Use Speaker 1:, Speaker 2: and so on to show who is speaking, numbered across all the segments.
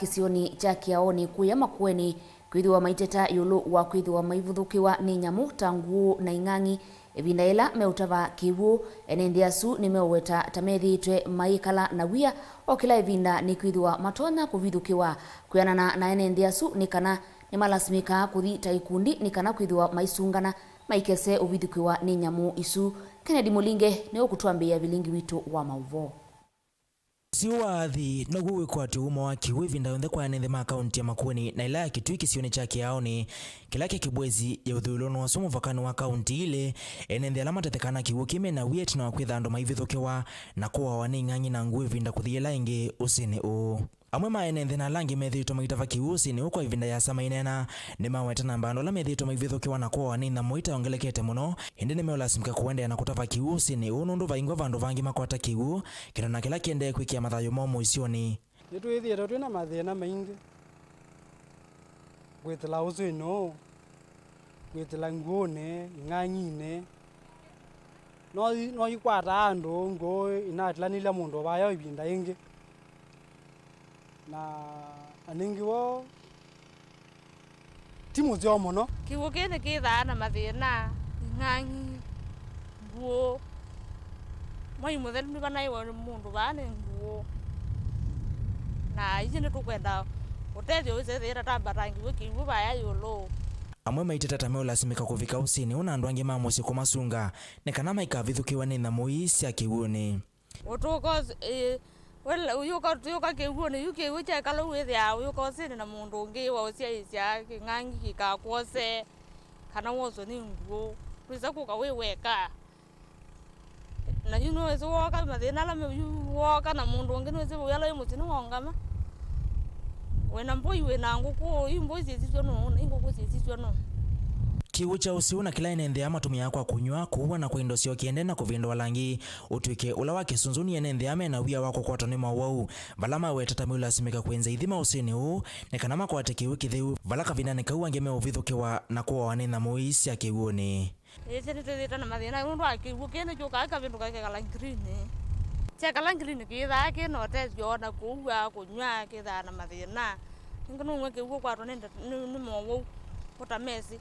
Speaker 1: Kisioni cha Kiaoni kuya Makueni kwithiwa maiteta yulu wa kwithiwa maivuthukiwa ni nyamu tangu na ing'ang'i evinda ila meutava kiwu enendiasu ni meweta tamethitwe maikala na wia o kila evinda ni kwithiwa matonya kuvithukiwa kuyanana na enendiasu ni kana ni malasimika kuthi ta ikundi ni kana kwithiwa maisungana maikese uvithukiwa ni nyamu isu. Kennedy Mulinge ni ukutwambia Vilingi witu wa Mauvoo.
Speaker 2: Siwathi no gwikwati umo wa kiwi vinda yonthe kwa nende ma akaunti ya Makueni na ila kitui kisioni cha Kiaoni kilake kibwezi ya uthulono wa somo vakano wa akaunti ile enende alama tetekana kiwu kime na wiet na wakwitha ando maivithukiwa na kuwa waning'ang'i na ngui vinda kuthiela ingi usini u amwe maenende na langi methitwa magitava kiwu usini u kwa ivinda ya sama inena ni maweta na mbando la methitwa maivithukiwa na kuwa wanina moita ongelekete muno hindi ni meolasimika kuendea na kutava kiwu usini u nundu vaingwa vandu vangi makwata kiwu kina na kila kiende kwikia mathayo momo isioni
Speaker 3: nitwithire twina mathina maingi gwitila usino gwitila nguone ng'ang'ine no ikwata andu ngo inatilanile mundu vayo ivinda ingi na aningi wo timu zio muno
Speaker 4: kiwu kini kithaa na mathina ng'ang'i nguo mwai muthelu ni vanaiwa mundu vane nguo na ici ni tukwenda utethio wicethira tambatangi wikiwu vaya yulu
Speaker 2: amwe maiteta ta meolasimika kuvika usini una andu angi mamusi kumasunga ni kana maikavithukiwa ni thamu ii cia kiwuni
Speaker 4: utuko uyuka kiwuni yukiwu chekala withia uyuka usini na mundu ungi wa uciaisya king'ang'i gikakwose kana woso ni nguo kwisa kuka wiweka na yuno wese woka mathina la woka na mundu ungi wese wiyala imutini wongama wena mboi wena nguku imboi sisisyo no nguku sisisyo no
Speaker 2: kiwu cha usiu na kila enende ya matumia kwa kunywa kuwa na kwindo sio kiende na kuvindwa langi utwike ula wa kisunzuni enende ya mena wia wako kwa tonema wau valama wetata meulasimika kwenza ithima usini huu ni kanama kwa tekiwu kithiu valaka vinane kau angeme uvithukiwa na kuwa wanena muisi ya kiwuni
Speaker 4: ese nitwithita na mathina undu akiwu kene chuka vindu kake kalangrini chekala ngrini kithaa kino tesyo na kuua kunywa kithaa na mathina ngino ngwe kiwu kwatwa ni Mauvoo utamesi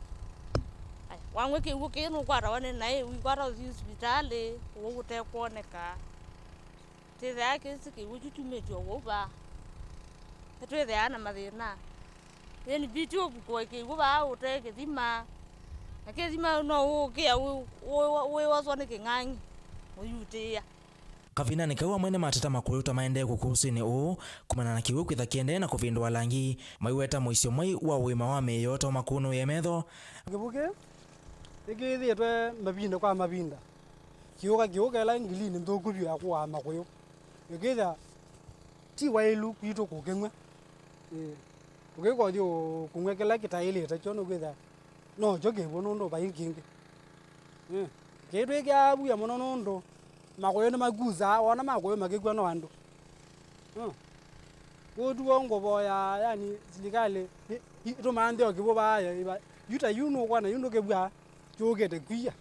Speaker 4: wangwe kiwu kino kwatwa wane nae wikwata hospitali ugute kuoneka tithaa kisi kiwu chuchumetyo uva twithia na mathina ni bitio kwa kiwu va ute kithima na kithima no ukia we waswa ni king'ang'i uyutia
Speaker 2: kavina ni kaua mwene matata makuluta maende kukusini u kumana na kiwu kwitha kiende na kuvindwa langi maiweta muisyo mwai wa wima wa meyoto makunu yemetho
Speaker 3: kivuke ikithietwe mavinda kwa mavinda kiuka ila ngilini nthukuvi ya kuwa makuyu ikitha ti wailu kwitu kukimwe ukikothi kumwe kila kitailite kyo nukitha no kyo kivu nundu vaingingi kitu ikiavuya muno nundu makuyu ni maguza wona makuyu makikwa no andu gutuo nguvoya yani serikali itumanthio kivu vaya yuta yunu kwana yunu kivua chukete kwia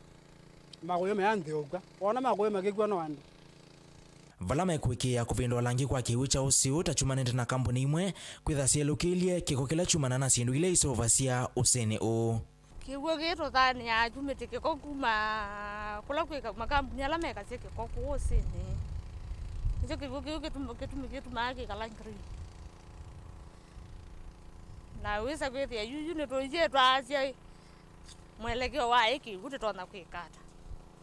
Speaker 3: makuyu meanthioka wona makuyu makikwa no andu
Speaker 2: vala mekwikia kuvindwa langi kwa kiwu cha usiu tachumanite na kampuni imwe kwitha sielukilie kiko kila chumana na sindu ile isovasia usini u
Speaker 4: kiwu gitu thani ya chumite kiko kuma kula kwika makampuni ala mekasie kiko ku usini icho kiwu kituma kikalangiri na wisa kwithia yuyu ni tuije twasia mwelekeo wa iki guti tona kwikata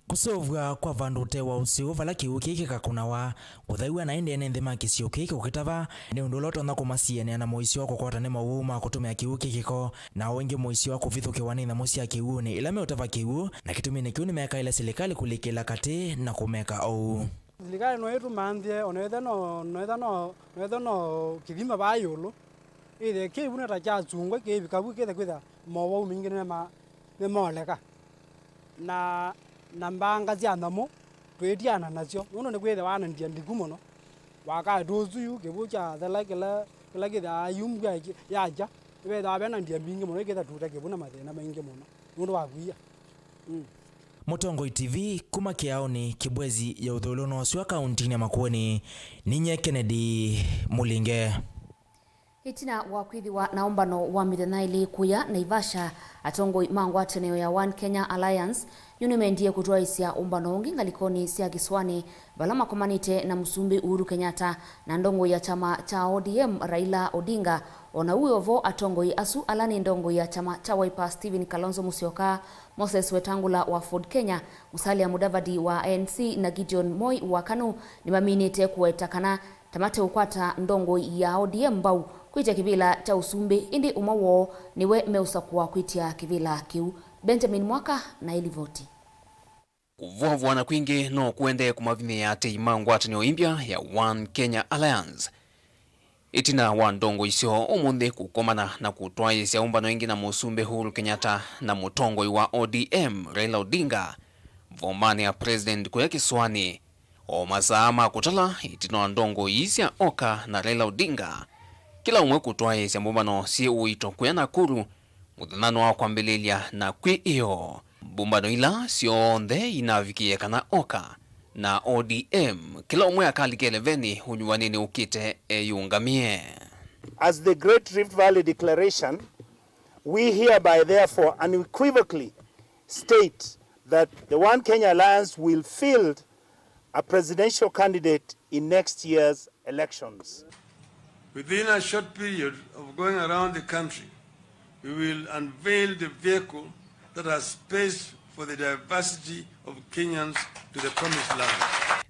Speaker 2: kusovwa kwa vandu tewa usiu vala kiwu kiki kakunawa kuthaiwa na indi enende makisio kiki ukitava ni undu loto na kumasiene na moisio kokota ni Mauvoo ma kutumia kiwu kikiko na wengi moisio kuvithukiwa ni thamu cia kiwuni ila meutava kiwu na kitumini kiu ni meka ile serikali kulikila kati na kumeka ou
Speaker 3: serikali no itumanthie onethe no kithima va yulu ithe kivu na tachachungwa kivikavu kithe kwitha Mauvoo mingi ni moleka na mbanga cia thamu twitiana nacio nuno ni kwitha wanandia ndiku muno waka tuzuyu kivu cha thela kila kitha yumbwa yaja wetha benandia mbingi muno kitha tuta kivu na mathina maingi muno nundu wa kuia
Speaker 2: Mutongoi TV kuma Kiaoni kibwezi ya uthuluno wa kaunti ya Makueni ninye Kennedy Mulinge.
Speaker 1: Itina wa kwithiwa na umbano wa mithenya ili kuya Naivasha atongoi mangwatanio ya One Kenya Alliance yunimendie kutwaisia umbano ungi ngalikoni cia Kiswani bala makomanite na Musumbi Uhuru Kenyatta na ndongo ya chama cha ODM Raila Odinga. Ona uyovo atongoi asu alani ndongo ya chama cha Wiper Stephen Kalonzo Musyoka, Moses Wetangula wa Ford Kenya, Musalia Mudavadi wa ANC na Gideon Moi wa KANU nimaminite kuetakana tamate ukwata ndongo ya ODM bau kwitia kivila cha Usumbi indi umawo niwe meusakuwa kwitia kivila kiu. Benjamin Mwaka na ilivoti.
Speaker 5: Kuvuavwana kwingi no kuende kumavime ya teima ngwatanio impya ya One Kenya Alliance. Itina wa ndongo isio umundi kukomana na kutwaisia umbano ingi na Musumbi Uhuru Kenyatta na mutongoi wa ODM Raila Odinga vomani ya president kuya Kiswani o masaama kutala itina ndongo isia oka na Raila Odinga kila umwe kutwaisia mbano si uito kuya Nakuru muthanano wa kwambililia na kwi iyo bumbano ila sionde inavikie kana oka na ODM kila umwe akalikele veni unyuwanini ukite yungamie.
Speaker 6: As the Great Rift Valley Declaration, we hereby therefore unequivocally state that the One Kenya Alliance will field a presidential candidate in next year's elections.
Speaker 7: Within a short period of going around the country, we will unveil the vehicle that has space for the diversity of Kenyans to the promised land.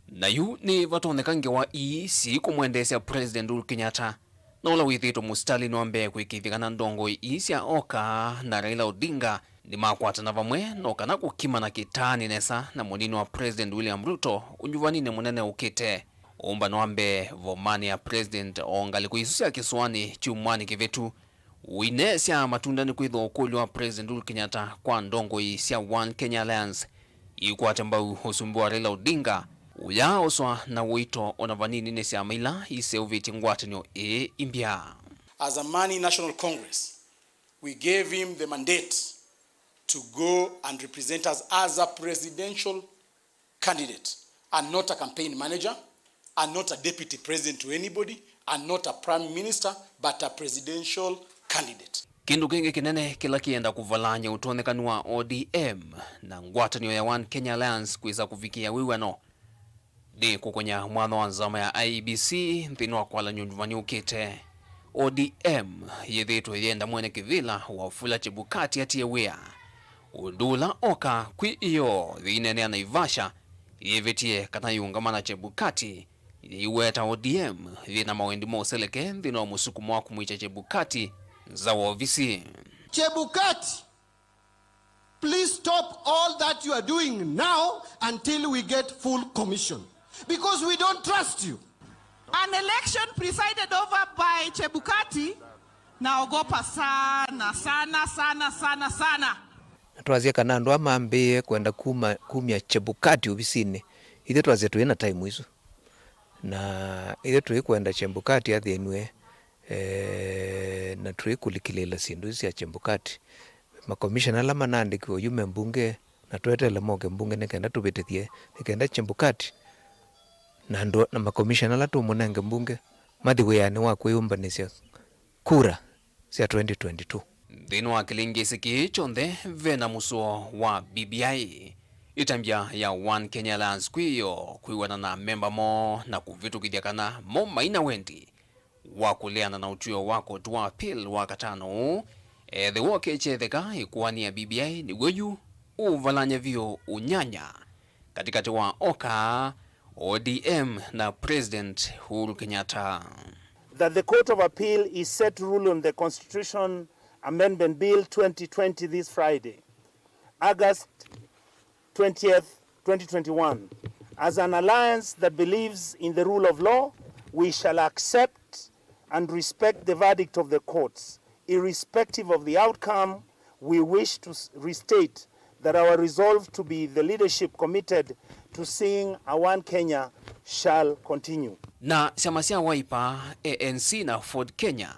Speaker 5: Na yu ni vatonekange wa si kumwendesya President Uhuru Kenyatta na ula withito mustalini wambe kuikithikana ndongo isia oka na Raila Odinga ni makwata na vamwe no kana kukima na kitani nesa na munini wa President William Ruto unyuvanine munene ukite umbano wambe vomani ya President ongali kuisusia Kiswani chumwani kivetu uinesya matunda ni kuidho ukuli wa President Uhuru Kenyatta kwa ndongo isia One Kenya Alliance ikwate mbau usumbi wa Raila Odinga uya oswa na wito onavanini nesya maila ise uviti ngwatanio impya.
Speaker 8: As a Mani National Congress, we gave him the mandate to go and represent us as a presidential candidate and not a campaign manager and not a deputy president to anybody and not a prime minister but a presidential candidate.
Speaker 5: Kindu kingi kinene kila kienda kuvalanya utonekani wa ODM na ngwatanio ya One Kenya Alliance kuiza kufikia wiwano ni kukonya mwana wa nzama ya IEBC mpino wa kwala nyunjuvani ukite ODM yedhitu yenda mwene kivila wafula Chebukati ati yewea udula oka kwi iyo dhinene ya Naivasha yevetie kata yungamana Chebukati iweta ODM dhina mawendi moseleke dhina wa musukumu wa kumuicha Chebukati za ofisi.
Speaker 9: Chebukati, please stop all that you are doing now until we get full commission. Because we don't trust you.
Speaker 10: An election presided over by Chebukati, naogopa sana sana sana sana sana.
Speaker 11: Twazia kana ndo amambie kwenda kumya Chebukati ofisini. Ile twazia tuena time hizo. Na ile tuikwenda Chebukati athenwe na tuikulikilela sindu cia Chebukati. Makomishana lama nandikwo yume mbunge na twetele moke mbunge nekenda tubitithie nekenda Chebukati. Na ndo na makomishana la tumunenge mbunge mathiweyani wa kwiyumbanisya kura cia 2022.
Speaker 5: Dhino wa kilingi siki chonde vena musuo wa BBI itambia ya One Kenya Alliance kwiyo kuiwana na memba mo na kuvitu kidhiakana mo maina wendi wakuleana na utuyo wako tuwa appeal wakatano the woke chetheka ikuwani ya BBI ni weyu uvalanya vio unyanya katikati wa oka ODM na President Uhuru Kenyatta.
Speaker 6: That the Court of Appeal is set to rule on the Constitution Amendment Bill 2020 this Friday, August 20th, 2021. As an alliance that believes in the rule of law, we shall accept and respect the verdict of the courts. Irrespective of the outcome, we wish to restate that our resolve to be the leadership committed to seeing a One Kenya shall continue.
Speaker 5: Na siamasia Wiper, ANC na Ford Kenya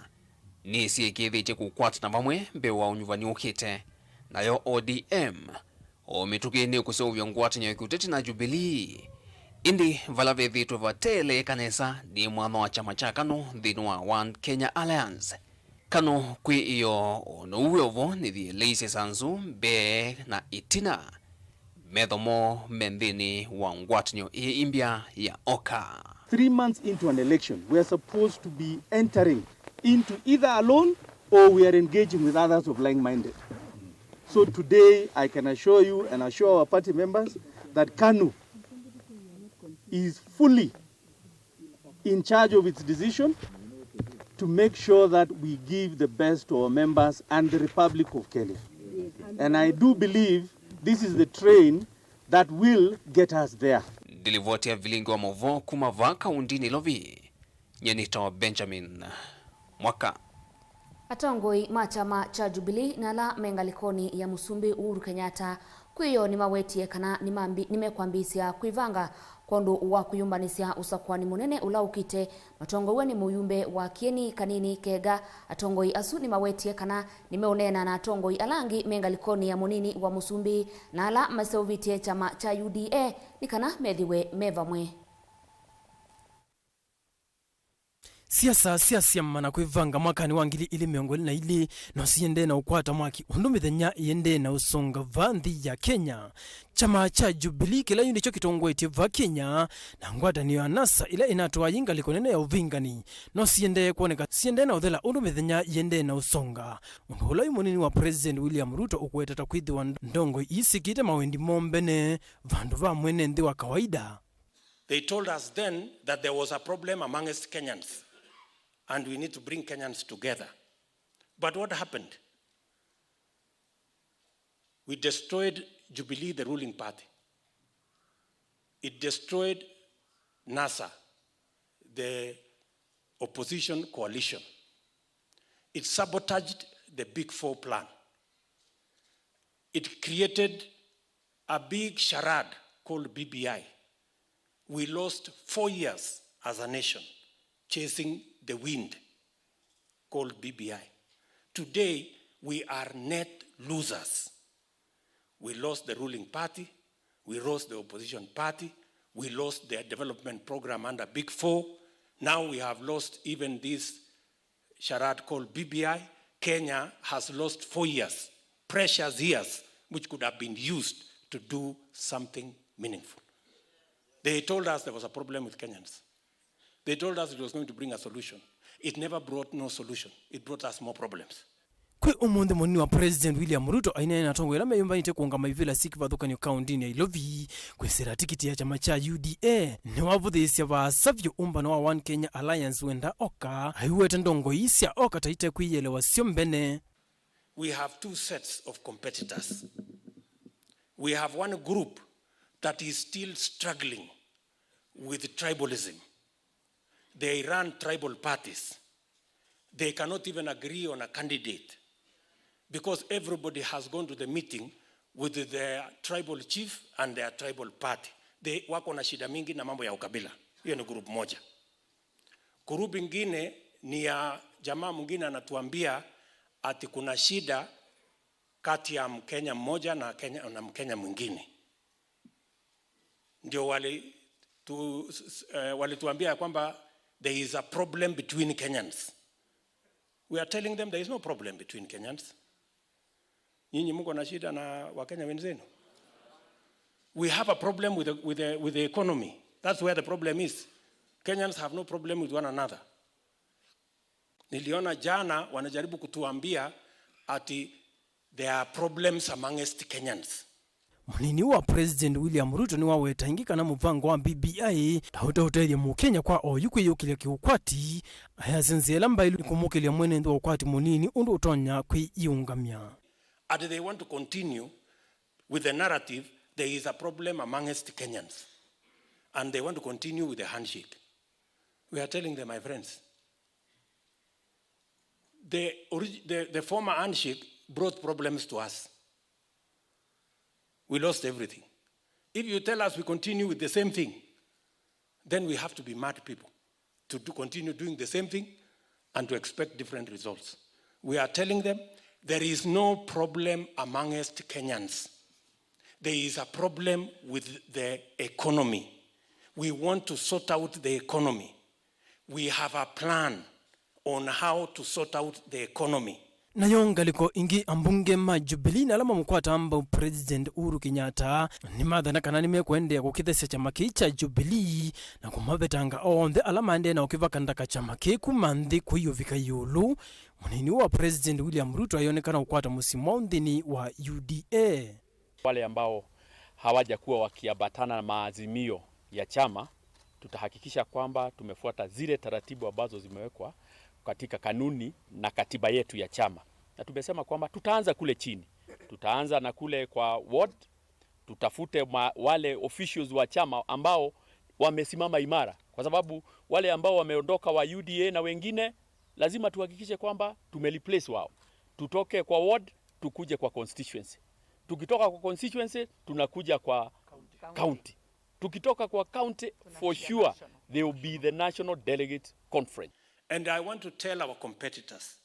Speaker 5: ni siyekithi kukwata na vamwe mbewa unyuvani ukite na yo ODM o mitukini kusovyo ngwata nyekuteti na Jubilee indi vala vethitwe vatele kanesa ni mwana wa chama cha KANU thini wa One Kenya Alliance. KANU kwi iyo onuwe ovo nithi leise sanzu be na itina methomo mendini wa ngwatinyo imbia ya oka.
Speaker 12: 3 months into an election, we are supposed to be entering into either alone or we are engaging with others of like-minded. So today, I can assure you and assure our party members that KANU is fully in charge of its decision to make sure that we give the best to our members and the Republic of Kenya. And I do believe this is the train that will get us there.
Speaker 5: Dilivotia Vilingi wa Mauvoo kumava kaundini lovi. Nyenita Benjamin Mwaka.
Speaker 1: Atongoi machama cha Jubilee nala mengalikoni ya Musumbi Uhuru Kenyatta kwiyo ni mawetie kana nimekwambisia kuivanga kondo wa kuyumbanisia usakwani munene ulaukite matongowe ni muyumbe wa kieni kanini kega atongoi asu ni mawetie kana nimeonena na atongoi alangi mengalikoni ya munini wa Musumbi nala maseovitie chama cha UDA nikana methiwe mevamwe.
Speaker 13: Siasa mana kwivanga mwakani wa 2022 no siende na ukwata mwaki undu mithenya yende na usonga vanthi ya Kenya. Chama cha Jubilee kila yundi cho kitongwete va Kenya na ngwata niyo anasa ila inatoa yinga likonene ya uvingani no siende kuoneka siende na uthela undu mithenya yende na usonga undu hula munini wa President William Ruto ukwetata kwithi wa ndongo isikite mawendi mombene vandu va mwene nthi wa kawaida.
Speaker 14: They told us then that there was a problem amongst Kenyans and we need to bring Kenyans together. But what happened? We destroyed Jubilee, the ruling party. It destroyed NASA, the opposition coalition. It sabotaged the Big Four plan. It created a big charade called BBI. We lost 4 years as a nation chasing the wind called BBI. Today, we are net losers. We lost the ruling party, we lost the opposition party, we lost the development program under Big Four. Now we have lost even this charade called BBI. Kenya has lost 4 years, precious years, which could have been used to do something meaningful. They told us there was a problem with Kenyans. They told us it was going to bring a solution. It never brought no solution. It brought us more problems.
Speaker 13: Kwe umunde munini wa President William Ruto aina na tongo ila meyumba nite kuunga maivila sikiva dhuka ni kaundini ya Ilovi kwe sera tikiti ya chama cha UDA ni wavuthisia wa savyo umba na wa One Kenya Alliance wenda oka haiweta ndongo isi ya oka taite kuiyele wa sio mbene.
Speaker 14: We have two sets of competitors. We have one group that is still struggling with tribalism. They run tribal parties. They cannot even agree on a candidate because everybody has gone to the meeting with their tribal chief and their tribal party. They wako na shida mingi na mambo ya ukabila. Hiyo ni group moja. Group ingine ni ya jamaa mwingine anatuambia ati kuna shida kati ya Mkenya mmoja na Mkenya mwingine. Ndio walituambia kwamba there is a problem between Kenyans. We are telling them there is no problem between Kenyans. Nyinyi mko na shida na Wakenya wenzenu. We have a problem with the economy. That's where the problem is. Kenyans have no problem with one another. Niliona jana wanajaribu kutuambia ati there are problems amongst Kenyans.
Speaker 13: Munini wa President William Ruto ni waweta ingika na muvango wa BBI tahuta hoteli mu Kenya kwa oyukwe yukile kiukwati ayazinzela mbailu kumukile mwene ndo ukwati munini undu utonya kuiungamia.
Speaker 14: And they want to continue with the narrative there is a problem amongst Kenyans and they want to continue with the handshake. We are telling them, my friends, the former handshake brought problems to us. We lost everything. If you tell us we continue with the same thing, then we have to be mad people to continue doing the same thing and to expect different results. We are telling them there is no problem amongst Kenyans. There is a problem with the economy. We want to sort out the economy. We have a plan on how to sort out the economy.
Speaker 13: Nayo ngaliko ingi ambunge ma Jubilee na alama mkwata amba President Uhuru Kenyatta ni madha na kanani mekwende kukithesya chama cha Jubilee na kumabetanga onde alama ande na ukiva kandaka chama kumandhi kuyovika yulu munini wa President William Ruto ayonekana ukwata musimu ndini wa UDA.
Speaker 15: Wale ambao hawajakuwa wakiambatana na maazimio ya chama, tutahakikisha kwamba tumefuata zile taratibu ambazo zimewekwa katika kanuni na katiba yetu ya chama. Na tumesema kwamba tutaanza kule chini. Tutaanza na kule kwa ward, tutafute wale officials wa chama ambao wamesimama imara. Kwa sababu wale ambao wameondoka wa UDA na wengine, lazima tuhakikishe kwamba tumereplace wao. Tutoke kwa ward, tukuje kwa constituency. Tukitoka kwa constituency, tunakuja kwa county. Tukitoka kwa county, for sure, there will be the National Delegate Conference.
Speaker 14: And I want to tell our competitors,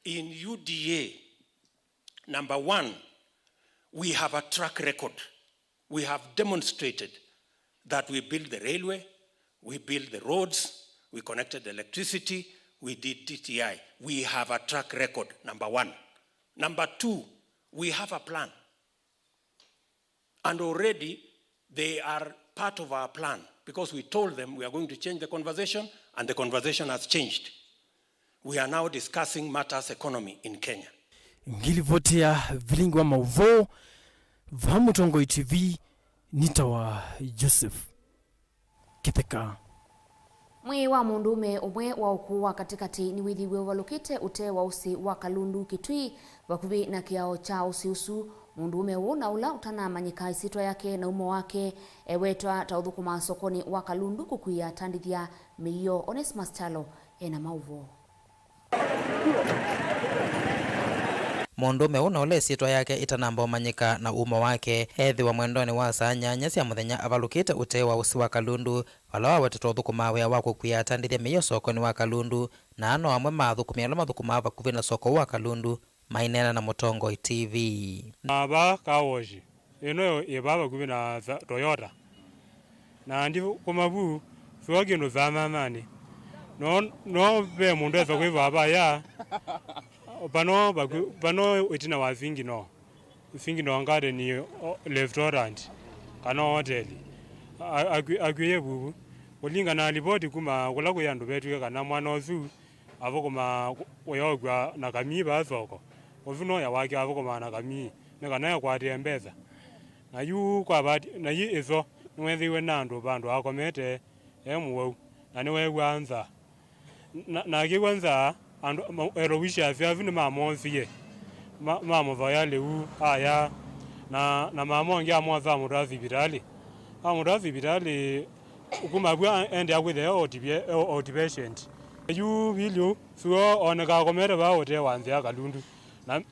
Speaker 14: in UDA, number one, we have a track record. We have demonstrated that we built the railway, we built the roads, we connected the electricity, we did DTI. We have a track record, number one. Number two, we have a plan. And already they are part of our plan because we told them we are going to change the conversation, and the conversation has changed. We are now discussing matters economy in Kenya.
Speaker 13: Ngilivotea Vilingi wa Mauvoo Vamutongo TV nitawa Joseph Kitheka.
Speaker 1: Mwi wa mundume umwe wa ukuwa katikati ni withiwe walukite ute wa usi wa Kalundu Kitui bakuvi na kiao cha usiusu. Mundume na ula utanamanyika isitwa yake na umo wake wetwa taudhukuma sokoni wa Kalundu kukuia tandithia miyo. Onesmus Chalo ena Mauvoo.
Speaker 16: Mundume una ule sitwa yake itanamba manyika na umo wake ethi wa mwendoni wa saa nyanya cia muthenya avalukite ute wa usi wa Kalundu walawa wetete uthukuma wea wa kukuia tandithia miyo sokoni wa Kalundu na ano amwe mathukumia ala mathukuma vakuvi na soko wa Kalundu mainena na Mutongo TV.
Speaker 17: Aba kawoji eno ibaba kuvi na Toyota na ndi kumabu fuwagi no zamamani no be mundu eza kuiva aba ya pano itina wa Vilingi no ngade ni restaurant kana hotel agwiye bubu ulinga na ripoti kuma kula kuyandu betu kana mwana ozu avokoma oyogwa na kamiba soko ovuno ya wake avokoma na kami nekana ya kwati mbeza na yu kwa bati na yi izo nwethiwe nandu bandu akomete emwo na niwe wanza na kwanza and erowisha afya mamonzie mamo vayale u aya na mamo ngia mwaza murazi bitali kumabwa ende agwethe outpatient yu bilio suo oneka komere ba hote wanzia Kalundu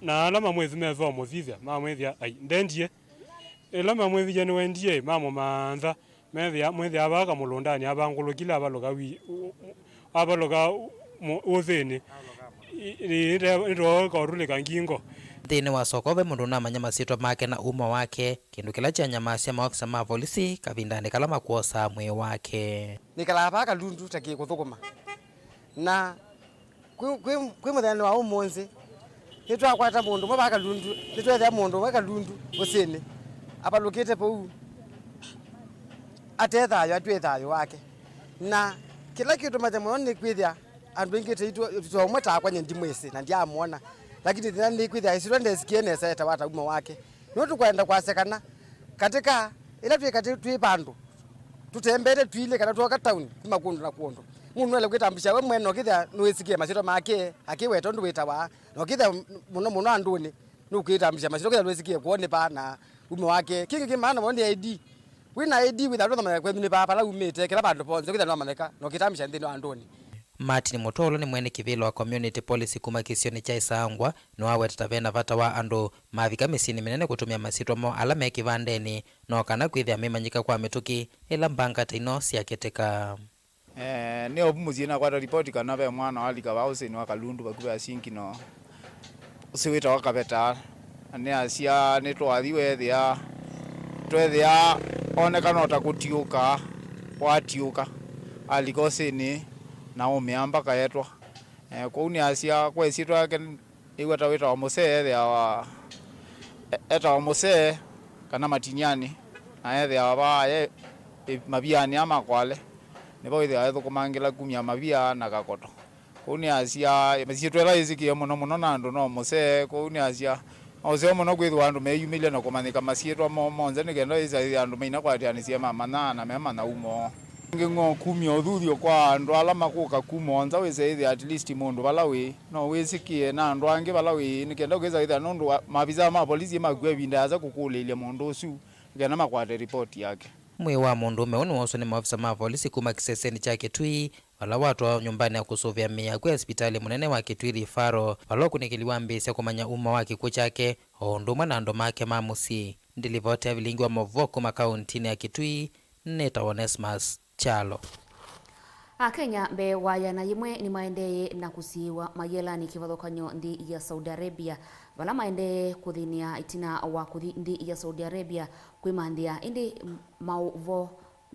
Speaker 17: na alama mwezi mezo mozizia mwezi ai ndendie elama mwezi jene wendie mamo manza mwezi abaka mulondani abangulukila abaloga ozeni iro korulika ngingo
Speaker 16: thini wa sokove mundu na manya masitwa make na umo wake kindu kila cha nyama cia maofisa ma polisi kavindani kala makuosa mwe wake
Speaker 18: nikala pa Kalundu taki kuthukuma na kwi muthenya wa umonzi nitwa kwata mundu mwa Kalundu nitwetha mundu wa Kalundu usini apalukite pou atethayo atwethayo wake na kila kitu mathemo ni kwithia andu ingite itwa mweta kwa nyendi mwese na ndia muona lakini thina ni kwithia isiro ndesikie nesa eta wata umo wake no tukwenda kwasekana katika ila twi bandu tutembere twile kana twoka town makundu na kuondo mundu ele kwitambisha we mweno kithia nwesikie masiro make akiweta ndu witawa no kithia muno anduni nukwitambisha masiro kithia nwesikie kuone pa na umo wake kingi kimana woni ID wina ID without the kwemini pa pala umete kila bandu ponze kithia no maneka no kitambisha ndino anduni.
Speaker 16: Martin Mutolo ni mwene kivilo wa community policy kuma kisioni cha Isangwa ni wawe tatavena vata wa andu mavika misini minene kutumia masitwa mo alame kivandeni no kana kwithia mimanyika kwa mituki ila mbanga taino siaketeka.
Speaker 19: Ni opumuzi na kwata ripoti kana ve mwana walika wause ni wa Kalundu bakuwe asinki no usiwita wakapeta ni asia ni twathiwe thia twethia onekana utakutiuka watiuka alikosini na umeamba kaetwa kwa uni asia kwa sitwa yake iwata wita wa mose ya eta wa mose kana matinyani na yethe aba mabiani ama kwale nebo ithe ayetho kumangila kumya mabia na gakoto kuni asia mesitwela izikie muno na ndo no mose kuni asia ose muno kwithwa andu meyumilia na kumanika masietwa monze nigenda iza andu meina kwatiani cia mama na mema na umo ngingo kumya uthuthio kwa andu ala makuka kumonza wese ithe at least mundu balawi no wisikie na andu angi balawi nikenda kweza ithe nundu mabiza ma polisi magwe binda aza kukulilia mundu usu ngena makwate report yake
Speaker 16: mwe wa mundu umeoni woswa ni maafisa ma polisi kuma kiseseni cha Kitui wala watu wa nyumbani ya kusuvya mia kwa hospitali munene wa Kitui Rifaro wala kunikiliwa mbisi kumanya umma wa kikuo chake onduma na ndo make mamusi ndilivyote ya Vilingi wa Mauvoo kuma kauntini ya Kitui Neta Onesmus Chalo.
Speaker 1: Kenya mbe waya na yimwe ni maendeye na kusiwa mayelani kivathokanyo ndi ya Saudi Arabia vala maende kuthinia itina wa kuthi ndi ya Saudi Arabia kwimandia indi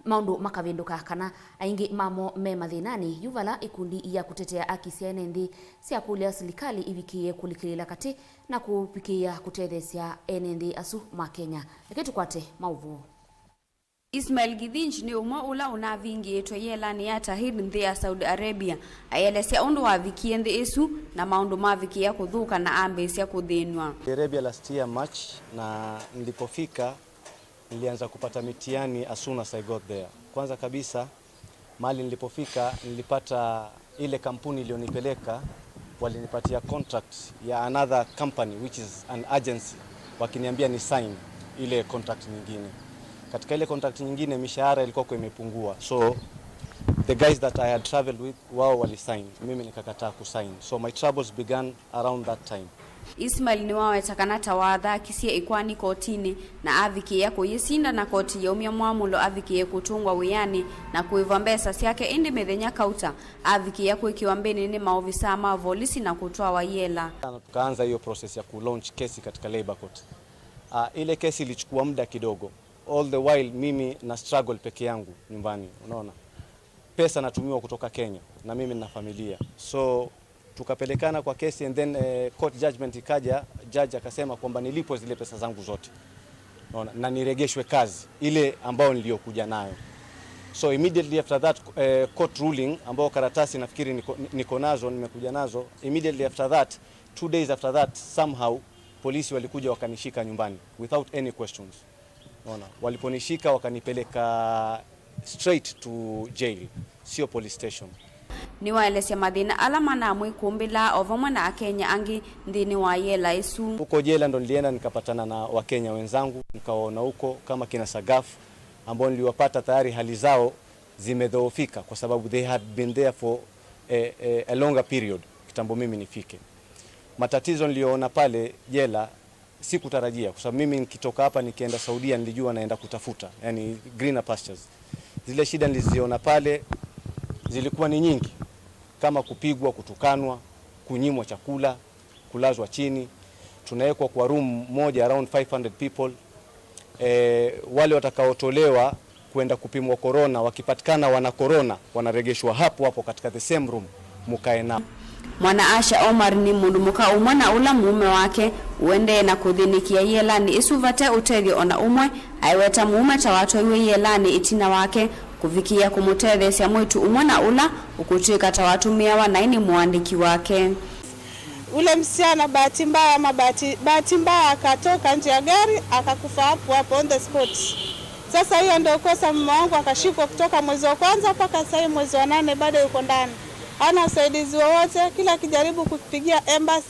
Speaker 1: maundu makavinduka kana aingi mamo me mathinani yuvala ikundi ya kutetea aki cia enendi cia kulia serikali ibikie kulikilila kati na kupikia kutethesia enendi asu ma Kenya eketu kwate Mauvoo.
Speaker 20: Ismail Githinji ni umwe ula unavingiitwe yelani ya tahiri nthi ya Saudi Arabia ayelesya undu wavikie nthi isu na maundu mavikia kuthuka na ambisia kuthinwa.
Speaker 21: Arabia last year March na nilipofika nilianza kupata mitihani as soon as I got there. Kwanza kabisa mali nilipofika nilipata ile kampuni iliyonipeleka walinipatia contract ya another company which is an agency wakiniambia ni sign ile contract nyingine. Katika ile contract nyingine mishahara ilikuwa imepungua. So the guys that I had traveled with wao walisign, mimi nikakataa kusign. So my troubles began around that time.
Speaker 20: Ismail ni wawe takanata watha kisia ikwani kotini na avikie kuyisinda na koti ya umya mwamulo avikie kutungwa wiyani na kuiva mbesa siake indi methenya kauta avikie kuikiwa mbeni ni maofisa ma polisi na kutoa wayela.
Speaker 21: Tukaanza hiyo process ya ku-launch kesi katika labor court. Ile kesi ilichukua muda kidogo. All the while mimi na struggle peke yangu nyumbani, unaona. Pesa natumiwa kutoka Kenya na mimi nina familia. So tukapelekana kwa kesi and then court judgment ikaja, judge akasema kwamba nilipwe zile pesa zangu zote. Unaona, na niregeshwe kazi ile ambayo niliyokuja nayo. So immediately after that court ruling ambao karatasi nafikiri niko nazo nimekuja nazo, immediately after that 2 days after that somehow polisi walikuja wakanishika nyumbani without any questions. Unaona, waliponishika wakanipeleka straight to jail, sio police station.
Speaker 20: Ni waelesya mathina alama na mwikumbila ovamwe na Kenya angi ndini wa yela isu.
Speaker 21: Huko jela ndo nilienda nikapatana na Wakenya wenzangu, nikaona huko kama kina Sagafu ambao niliwapata tayari hali zao zimedhoofika kwa sababu they had been there for a longer period kitambo mimi nifike. Matatizo niliyoona pale jela sikutarajia kwa sababu mimi nikitoka hapa nikienda Saudia nilijua naenda kutafuta, yani greener pastures. Zile shida niliziona pale zilikuwa ni nyingi, kama kupigwa, kutukanwa, kunyimwa chakula, kulazwa chini. Tunawekwa kwa room moja around 500 people. Wale watakaotolewa kwenda kupimwa corona wakipatikana wana corona wanaregeshwa hapo hapo katika the same room mukae nao.
Speaker 20: Mwana Asha Omar ni mundu muka umwe na ula mume wake uende na kuthinikia yelani isuvate utethio ona umwe aiweta mume ta watu iwe yelani itina wake kuvikia kumutethesia mwitu umwe na ula ukutwika ta watu miawa na ini muandiki wake.
Speaker 22: Ule msichana bahati mbaya akatoka nje ya gari akakufa hapo on the spot. Sasa hiyo ndio kosa mume wangu akashikwa kutoka mwezi wa kwanza mpaka sasa mwezi wa 8 bado yuko ndani. Hana usaidizi wowote, kila kijaribu kupigia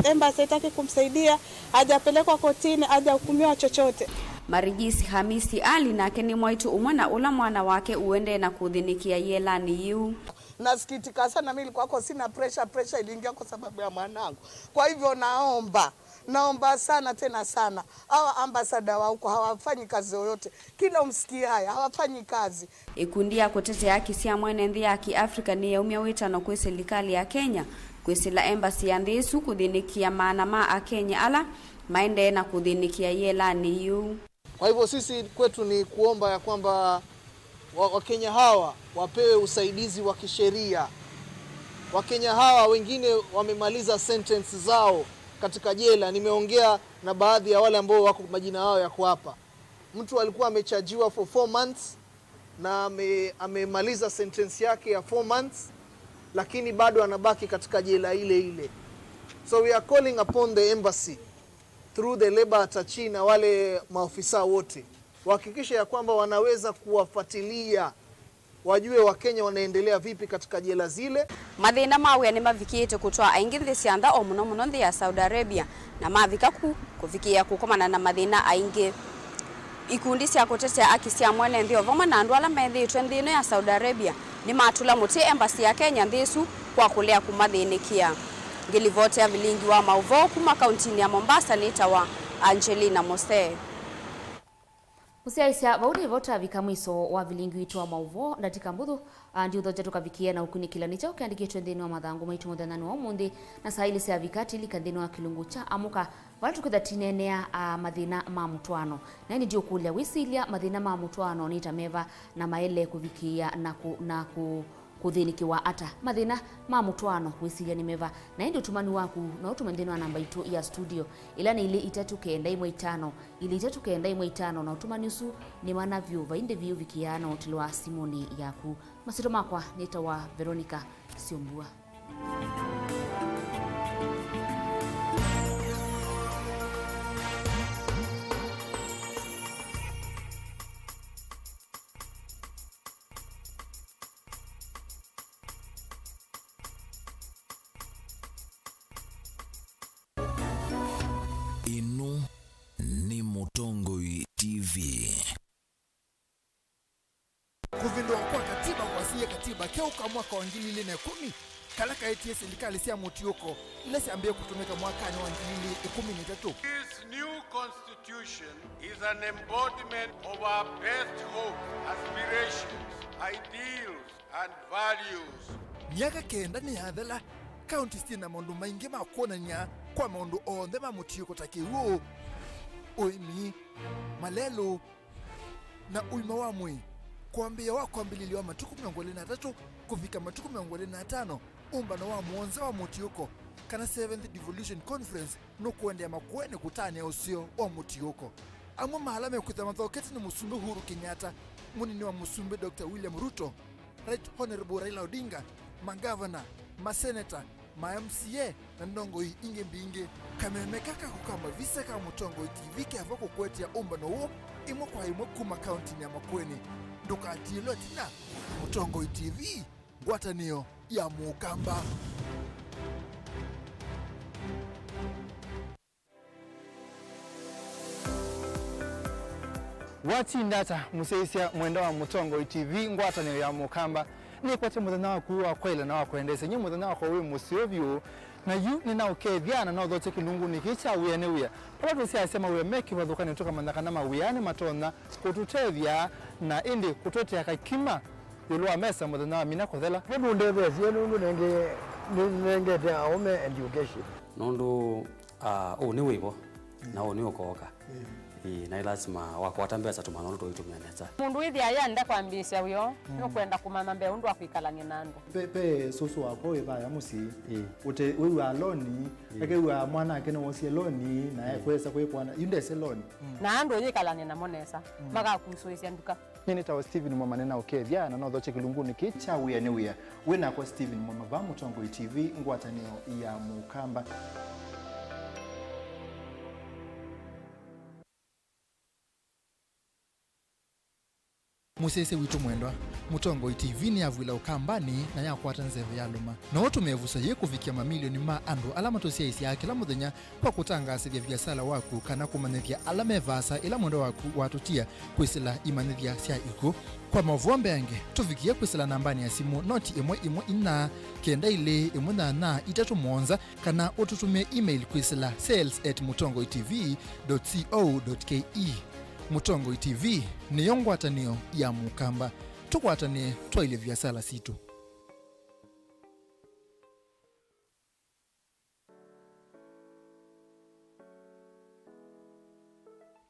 Speaker 22: embassy haitaki kumsaidia, hajapelekwa kotini, hajahukumiwa chochote.
Speaker 20: Marigisi Hamisi Ali na Keni Mwaitu umwe na ula mwana wake uende na kuthinikia yelani yu.
Speaker 23: Nasikitika sana, mimi nilikuwa sina pressure iliingia kwa sababu ya mwanangu. Kwa hivyo naomba sana tena sana. Hawa ambasada wa huko hawafanyi kazi yoyote. Kila umsikia haya hawafanyi kazi.
Speaker 20: Ikundi ya kutetea haki cia mwene nthi ya Kiafrika ni yaumia witano kwa serikali ya Kenya kwisila embassy ya ndisu kuthinikia maana ma Kenya ala maende na kuthinikia yelani yu.
Speaker 24: Kwa hivyo sisi kwetu ni kuomba ya kwamba
Speaker 2: Wakenya hawa wapewe usaidizi wa kisheria. Wakenya hawa wengine wamemaliza sentence zao katika jela. Nimeongea na baadhi ya wale ambao wako majina yao yako hapa. Mtu alikuwa amechajiwa for 4 months na amemaliza sentence yake ya 4 months, lakini bado anabaki katika jela ile ile. So we are calling upon the embassy through the labor attaché na wale maofisa wote wahakikishe ya kwamba wanaweza kuwafuatilia, wajue Wakenya wanaendelea vipi katika jela zile.
Speaker 20: Mathina mawe ni mavikite kutwa aingi nthi ciantha o muno muno nthi ya Saudi Arabia na mavika kufikia kukomana na mathina aingi. Ikundi cia kutetea aki cia mwene nthi ovama na andu ala methitwe nthino ya Saudi Arabia ni matula muti embassy ya Kenya nthisu kwa kulea kumathinikia. Ngilivote ya Vilingi wa Mauvoo kuma kaunti ya Mombasa ni tawa Angelina Mose.
Speaker 1: Usiaisha vaudi vota vika mwiso wa Vilingi witu wa Mauvoo ndatika mbuthu ndi uthoja tukavikia na ukunikila nicha ukiandikitwe nthini wa mathangu maitu muthanani wa umuthi na saili cia vikati lika nthini wa kilungu cha amuka vala tukithatinenea mathina ma mutwano na ini ndio kulia wisilia mathina ma mutwano ni tameva na maele kuvikia na kuthinikiwa ata mathina ma mutwano wisilia ni meva na ndi utumani waku na utumendeni wa namba itu ya studio ila ni ile 395 ile 395 na utumani usu ni manavyo vainde vyu vikiana utilwa simoni yaku masito makwa nita wa Veronica Siombua.
Speaker 3: Ino ni Mutongoi TV.
Speaker 4: Kuvindwa kwa katiba kwasiye katiba keuka mwaka wa 2010 kalaka etie serikali sia mutioko ile siambie kutumika mwakani wa 2013.
Speaker 24: This new constitution is an embodiment of our best hopes, aspirations, ideals and values.
Speaker 4: Miaka kenda ni hadhela county stina maundu maingi ma kuonania kwa maundu onthe ma mutioko takiwo oimi malelo na uima wa mwi kuambia wako ambililiwa matuku 23 kufika matuku 25 umbano wa muonza wa mutioko kana 7th Devolution Conference no kuendea makwene kutania usio wa mutioko. Amwa mahala mekuta mathoketi ni Musumbe Uhuru Kenyatta, munini wa Musumbe Dr. William Ruto, Right Honorable Raila Odinga, magavana, maseneta, ma-MCA na ndongo inge mbinge kamemekaka kukamba visa kama Mutongoi TV kava kukwetia umbano huo imwe kwa imwe kuma kaunti ya Makueni ndoka atilo tina Mutongoi TV ngwatanio ya Mukamba.
Speaker 25: Wati ndata museisia mwenda wa Mutongoi TV ngwatanio ya Mukamba ni kwate muthana wa kuwa kwaila na wakwendesa nyi muthana wa kwa wi musiovyo na yu ni na ukethiana na uthote kilungu ni kicha wiyane wiya pala tusiasema wiya meki wathukani tuka mandaka na mawiyane matona kututethia na indi kutotea kakima yulwa mesa muthana wa mina kuthela
Speaker 26: hebu ndeve sienu nenge te aume education
Speaker 27: nondo ni wibo na ni ukoka na lazima wakwatambia satuma nondo toitumia neza
Speaker 28: mundu ithi aya nda kwambisha uyo no kwenda kumama mbe undu akwikalanye nando
Speaker 26: pe soso wako ibaya musi ute wewe aloni ake wewe mwana ake no wosie loni na kwesa kwekwana yundese loni
Speaker 28: na ando yikalanye na monesa maka kusoisia nduka
Speaker 25: nini tawa Steven Mwamanena ukethia na no thoche kilunguni kicha wiyane wiya wina kwa Steven Mwamava Mutongoi TV ngwatanio ya Mukamba.
Speaker 4: Musese witu mwendwa Mutongoi TV ni avwila ukambani na yakwata nzeve ya luma na watu mevusa ye kufikia mamilioni ma andu alama tosiaisi ya kila muthenya kwa kutangasithia biasala waku kana kumanithia alama vasa ila mwendo waku watutia kwisila imanithia sia iku kwa Mauvoo mbenge tufikia kwisila nambani ya simu noti imwe ina kenda ile imwe na itatu monza kana ututumie email kwisila sales@mutongoitv.co.ke. Mutongoi TV ni yongwatanio ya Mukamba tukwatanie twaile biasala situ.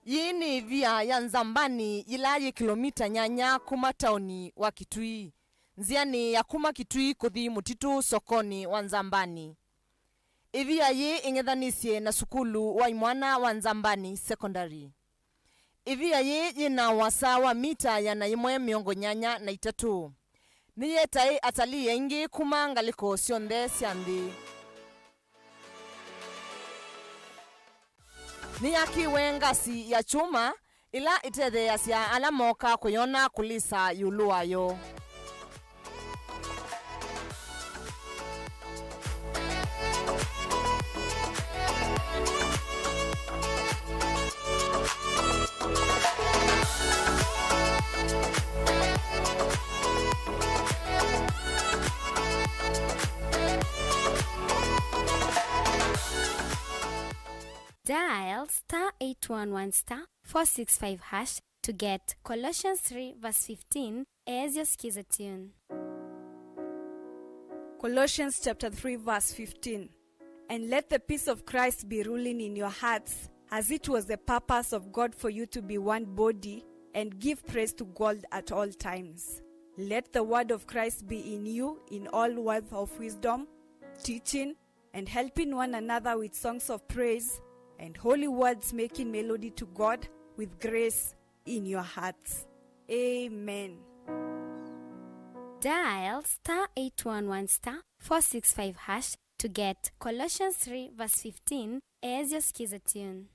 Speaker 5: Yini via ya Nzambani ilaye kilomita nyanya kuma tauni wa Kitui. Nziani ya kuma Kitui kuthi mutitu sokoni wa Nzambani. Ivia ye ingethanisie na sukulu wa imwana wa Nzambani secondary. Ivia ye yina wasa wa mita ya na imwe miongo nyanya na itatu. Niyetai atali yengi kuma ngaliko sionde siandi. Niyaki wengasi ya chuma ila itede ya siya alamoka kuyona kulisa yuluwayo.
Speaker 6: Dial *811*465# to get Colossians 3 verse 15 as your skiza tune.
Speaker 7: Colossians chapter 3 verse 15. And let the peace of Christ be ruling in your hearts, as it was the purpose of God for you to be one body, and give praise to God at all times. Let the word of Christ be in you in all words of wisdom, teaching and helping one another with songs of praise and holy words, making melody to God with grace in your hearts. Amen.
Speaker 6: Dial *811*465# to get Colossians 3 verse 15 as your skiza tune.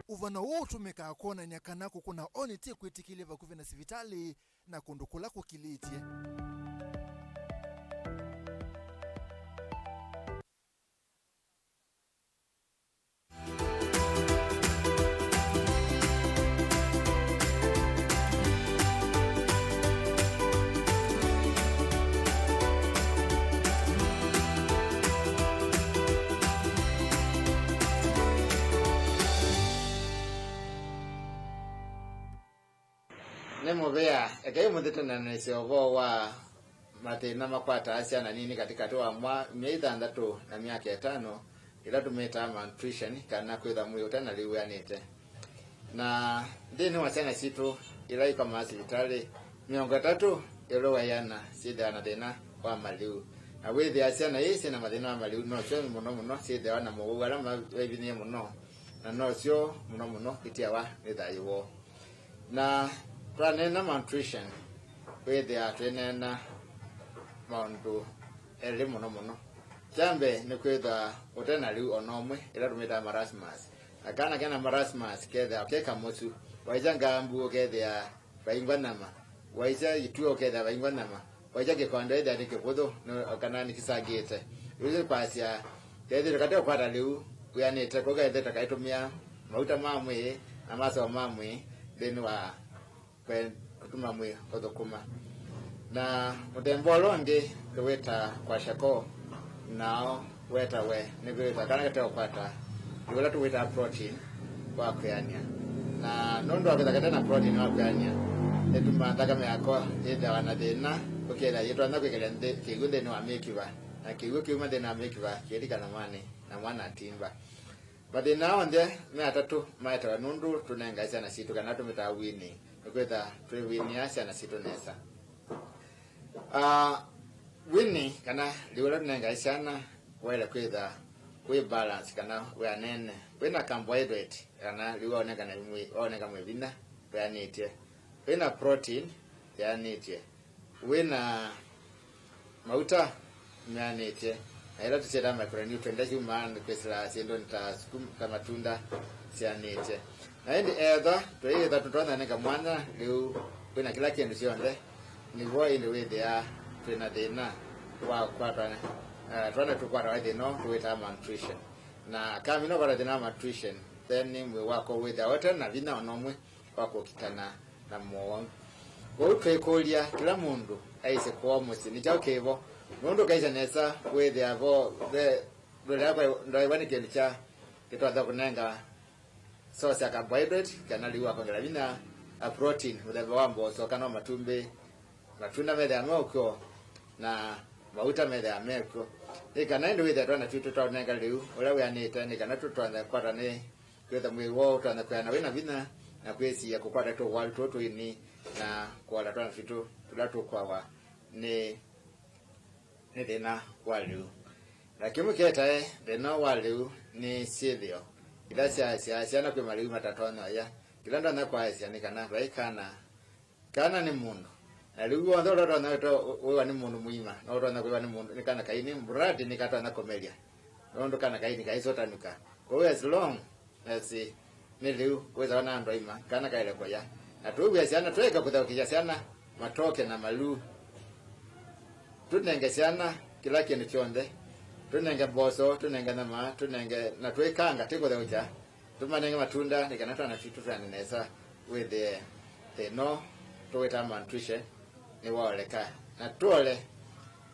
Speaker 4: Uvana wotu meka kuona nyakanako kuna oniti kuitikiliva kuvena sivitali na kundukula kukilitie.
Speaker 8: Nemo bea, ekai mundito na nesiovo wa matena makwata asia na nini katika toa miaitha ndatu na miaka ya 5 ila tumeta malnutrition kana kwetha mwili utana liwanite. Na ndini wachana situ ila iko masivitali miongo 3 ilo wayana sida na tena wa maliu. Na wethi asia na yesi na mathina wa maliu no sio muno sida wana Mauvoo ala mabinie muno. Na no sio muno itia wa nithayiwo. Na twanena malnutrition wethi atwenena maundu eri muno. Jambe ni kwetha utena liu onomwe ila tumeta marasmus. Akana kena marasmus ketha keka motu waija ngambu ketha baingwa nama waija ituo ketha baingwa nama waija kekonde da dikepodho no kana nikisagete uze pasia ketha kate kwata liu uyanete ko ketha takaitumia mauta mamwe na maso mamwe then wa kutuma mwe kodokuma na mudembolo ndi weta kwa shako nao weta we nigweta kana kate kwata wala tuweta protein kwa kuyania na nondo akitaka na protein wa kuyania etuma ndaka me yako ida wana dena okela yetu anda kwekela nde kigunde no amekiwa na kigu kiuma dena amekiwa kelika na mwana timba bade now nde me atatu maita nundu tunenga sana situ kana tumeta wini kweta tuwini asa na situ nesa wini kana liwala tunenga sana wala kweta we balance kana we anene we na carbohydrate kana lione kana mwe one kama vina we anitie we na protein ya anitie we na mauta anitie na ila tucheda micronutrient human kwesla siendo nitasukum kama tunda si anitie na ndi either tutona neka mwana liu we na kila kindu sionde ni boy ile we there tuna dena kwa twana twana tukwara wa deno tuweta malnutrition na kama ino kwa dena malnutrition then we wako with the water na vina onomwe wako kitana na muon go twekolia kila mundu aise kwa musi ni chao kevo mundu kaisa nesa with the avo the ndo ibani kelicha kitwa da kunenga source ya carbohydrate kana liwa kwa vina a protein with the wambo so kana matumbe matunda mede amoko na mauta methe ameko ikana ndu ithe twana twitu twanenga riu ura we anite ni kana tutwana kwata ni kwetha mwi wo twana kwa na wina vina na kwesi ya kukwata to wali to ini na kwala twana twitu tulatu kwawa ni thina waliu lakini muketa thina waliu ni sithio ila sia na kwa maliu matatono ya kila ndo na kwa sia ni kana baikana kana ni mundu na riu wothe ro na to we ni mundu muima no ro na kwa ni mundu ni kana kaini muradi ni kata na komelia ndo kana kaini kaisota nuka kwa as long as ni riu weza na ndo ima kana kaile kwa ya na tu ya siana tweka kuthaukija siana matoke na malu tunenge siana kila kintu kionde tunenge boso tunenge nama tunenge na twekanga tiko thauja tumanenge matunda nikanatwa na fitu fulani nesa with the no tuweta malnutrition ni waoleka na tuole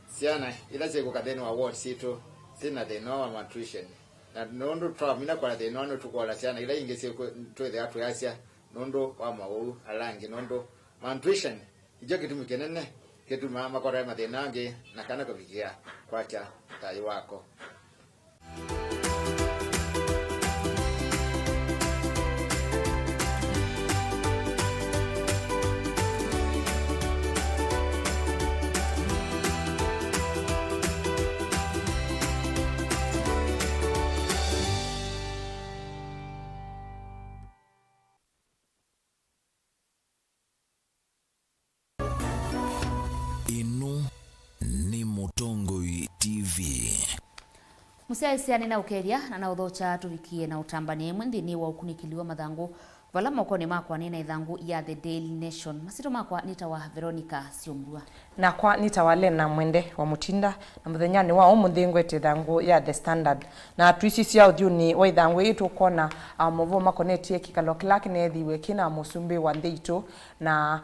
Speaker 8: siana ila siko kadeni wa ward situ sina the no malnutrition na nondo twamina kwa the no tukola siana ila ingese twethe atu yasia nondo wa Mauvoo alangi nondo malnutrition ijo kitu mikenene kitu mama kwa rema denange na kana kufikia kwacha tai wako
Speaker 3: Ino ni Mutongoi TV.
Speaker 1: Musiaisiani na ukeria na uthocha tuvikie na utambanie mwendini wa ukunikiliwa mathangu vala mokoni makwa ni na ithangu ya The Daily Nation. Masito makwa nitawa Veronica Siombua
Speaker 5: na kwa nitawa Lena Mwende wa Mutinda na muthenyani wa umuthingwete ithangu ya The Standard na twisi cia uthiuni wa ithangu itu kona Mauvoo makonetie kikalo kilaki nethiwe kina musumbi wa Ndeitu na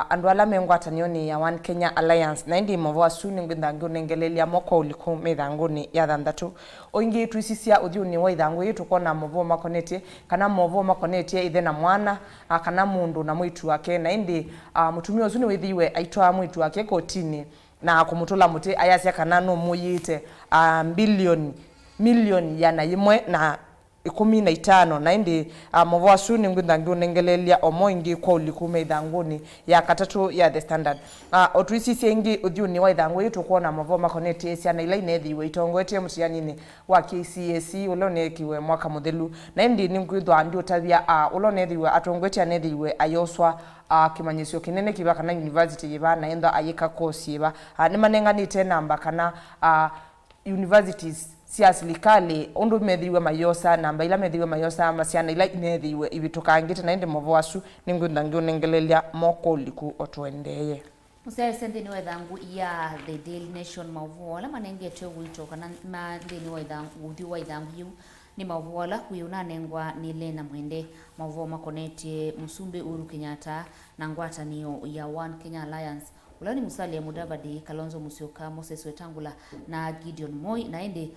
Speaker 5: andu ala mengwatanio ni ya One Kenya Alliance na indi Mauvoo asuni ngithangu nengelelia moko uliku mithanguni ya thanthatu oingi twisi cia uthiuni wa ithangu itu kona Mauvoo makonetie kana Mauvoo makonetie ithe na mwana kana mundu na mwitu wake na indi mutumia uzuni withiwe aitwa mwitu wake kotini na kumutula muti ayasia kana no muyite milioni yana imwe na 15 na indi Mauvoo asuni ngithangu nengelelia omoingi kwa ulikume ithanguni ya katatu ya The Standard otwisi sengi uthiuni wa ithangu itu kuona Mauvoo makonetie ciana ila inethiwe itongoetie musianini wa KCAC ulonekiwe mwaka muthelu na indi ningwithwa ndi utavia ulonethiwe atongoetie anethiwe ayoswa kimanyisio kinene kiba kana university yiba na enda ayika course yiba ni manenganite namba kana universities cia serikali undu methiwe mayosa namba ila methiwe mayosa masiana ila inethiwe ibitukangite na indi Mauvoo asu ningwithangu nengelelia moko liku otwendeye
Speaker 1: Musiaisende ni wethangu ya The Daily Nation Mauvoo ala manengete wito kana mandeni wa ithangu uthi wa ithangu yu ni Mauvoo ala kuyuna nengwa ni Lena Mwende Mauvoo makonetie musumbi Uhuru Kenyatta na ngwatanio ya One Kenya Alliance ulani Musalia Mudavadi Kalonzo Musyoka Moses Wetangula na Gideon Moi na ende